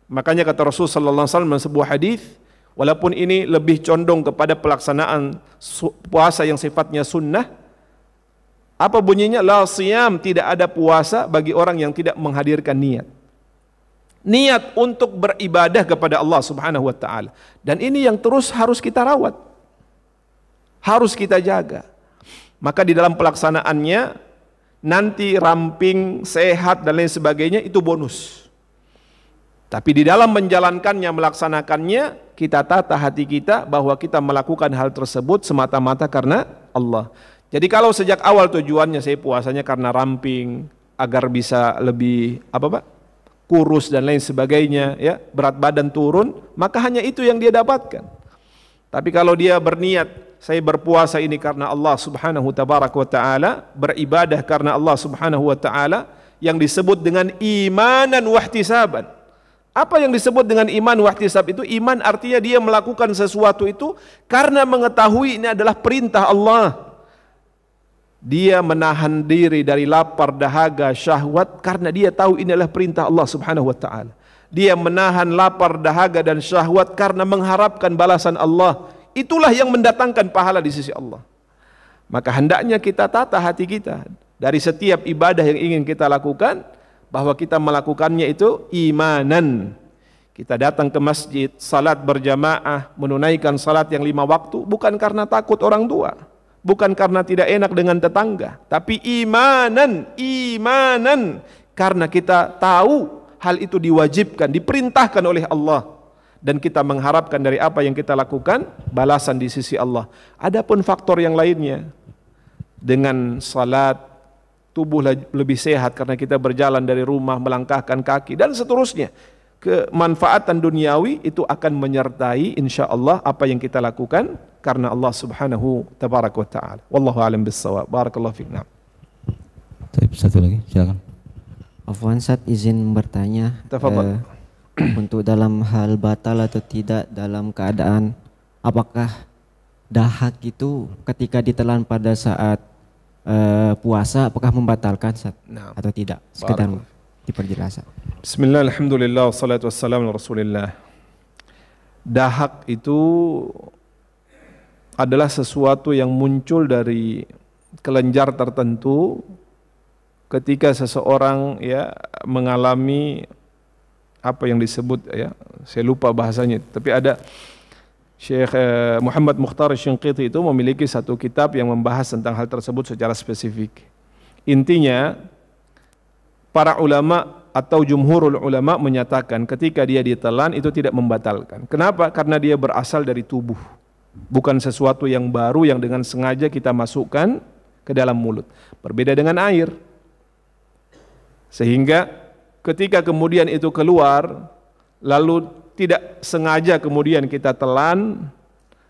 Makanya kata Rasul sallallahu alaihi wasallam dalam sebuah hadis, walaupun ini lebih condong kepada pelaksanaan puasa yang sifatnya sunnah, apa bunyinya? La siyam, tidak ada puasa bagi orang yang tidak menghadirkan niat. Niat untuk beribadah kepada Allah subhanahu wa ta'ala. Dan ini yang terus harus kita rawat, harus kita jaga. Maka di dalam pelaksanaannya nanti ramping, sehat dan lain sebagainya itu bonus. Tapi di dalam menjalankannya, melaksanakannya, kita tata hati kita bahwa kita melakukan hal tersebut semata-mata karena Allah. Jadi kalau sejak awal tujuannya saya puasanya karena ramping, agar bisa lebih kurus dan lain sebagainya, ya, berat badan turun, maka hanya itu yang dia dapatkan. Tapi kalau dia berniat, saya berpuasa ini karena Allah subhanahu tabaraka wa ta'ala, beribadah karena Allah subhanahu wa ta'ala, yang disebut dengan imanan wahtisaban. Apa yang disebut dengan iman wahtisab itu? Iman artinya dia melakukan sesuatu itu karena mengetahui ini adalah perintah Allah. Dia menahan diri dari lapar, dahaga, syahwat karena dia tahu ini adalah perintah Allah Subhanahu wa taala. Dia menahan lapar, dahaga dan syahwat karena mengharapkan balasan Allah. Itulah yang mendatangkan pahala di sisi Allah. Maka hendaknya kita tata hati kita dari setiap ibadah yang ingin kita lakukan, bahwa kita melakukannya itu imanan. Kita datang ke masjid, salat berjamaah, menunaikan salat yang 5 waktu bukan karena takut orang tua, bukan karena tidak enak dengan tetangga, tapi imanan karena kita tahu hal itu diwajibkan, diperintahkan oleh Allah, dan kita mengharapkan dari apa yang kita lakukan balasan di sisi Allah. Adapun faktor yang lainnya, dengan salat tubuh lebih sehat karena kita berjalan dari rumah, melangkahkan kaki dan seterusnya, kemanfaatan duniawi itu akan menyertai insyaallah apa yang kita lakukan karena Allah Subhanahu tabaraka wa taala. Wallahu a'lam bissawab. Barakallahu fiik. Satu lagi, silakan. Afwan, Ustaz, izin bertanya. Tafadhal. Untuk dalam hal batal atau tidak dalam keadaan, apakah dahak itu ketika ditelan pada saat puasa apakah membatalkan Ustaz? Nah, atau tidak? Sekedar diperjelas. Bismillah, alhamdulillah, wassalatu wassalamu ala Rasulillah. Dahak itu adalah sesuatu yang muncul dari kelenjar tertentu ketika seseorang ya mengalami apa yang disebut ya, saya lupa bahasanya, tapi ada Syekh Muhammad Mukhtar Syinqiti itu memiliki satu kitab yang membahas tentang hal tersebut secara spesifik. Intinya para ulama atau jumhurul ulama menyatakan ketika dia ditelan itu tidak membatalkan. Kenapa? Karena dia berasal dari tubuh, bukan sesuatu yang baru yang dengan sengaja kita masukkan ke dalam mulut. Berbeda dengan air. Sehingga ketika kemudian itu keluar lalu tidak sengaja kemudian kita telan,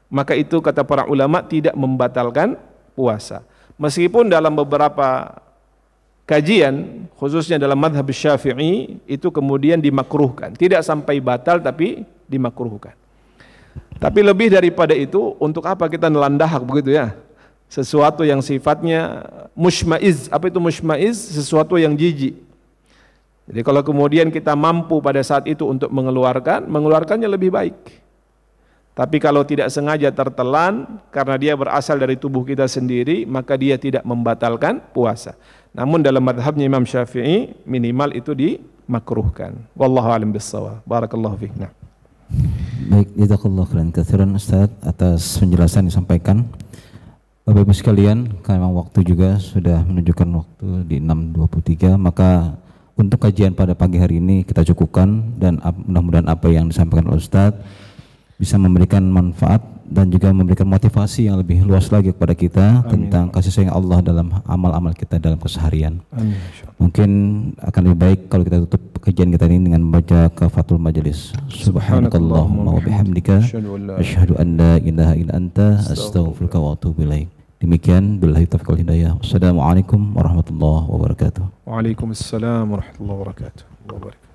maka itu kata para ulama tidak membatalkan puasa. Meskipun dalam beberapa kajian, khususnya dalam madhab Syafi'i, itu kemudian dimakruhkan. Tidak sampai batal tapi dimakruhkan. Tapi lebih daripada itu, untuk apa kita nelan dahak begitu ya? Sesuatu yang sifatnya mushmaiz. Apa itu mushmaiz? Sesuatu yang jijik. Jadi kalau kemudian kita mampu pada saat itu untuk mengeluarkannya lebih baik. Tapi kalau tidak sengaja tertelan karena dia berasal dari tubuh kita sendiri, maka dia tidak membatalkan puasa. Namun dalam madhabnya Imam Syafi'i minimal itu dimakruhkan. Wallahu a'lam bissawab. Barakallahu fiik. Baik, jazakallahu khairan katsiran Ustaz atas penjelasan yang disampaikan. Bapak Ibu sekalian, karena waktu juga sudah menunjukkan waktu di 6.23, maka untuk kajian pada pagi hari ini kita cukupkan, dan mudah-mudahan apa yang disampaikan oleh Ustaz bisa memberikan manfaat dan juga memberikan motivasi yang lebih luas lagi kepada kita. Amin. Tentang kasih sayang Allah dalam amal-amal kita dalam keseharian. Amin. Mungkin akan lebih baik kalau kita tutup kajian kita ini dengan membaca kafatul majelis. Subhanakallahumma wa bihamdika asyhadu an la ilaha illa anta astaghfiruka wa atubu ilaik. Demikian, billahi taufiq wal hidayah. Wassalamualaikum warahmatullahi wabarakatuh. Waalaikumsalam warahmatullahi wabarakatuh.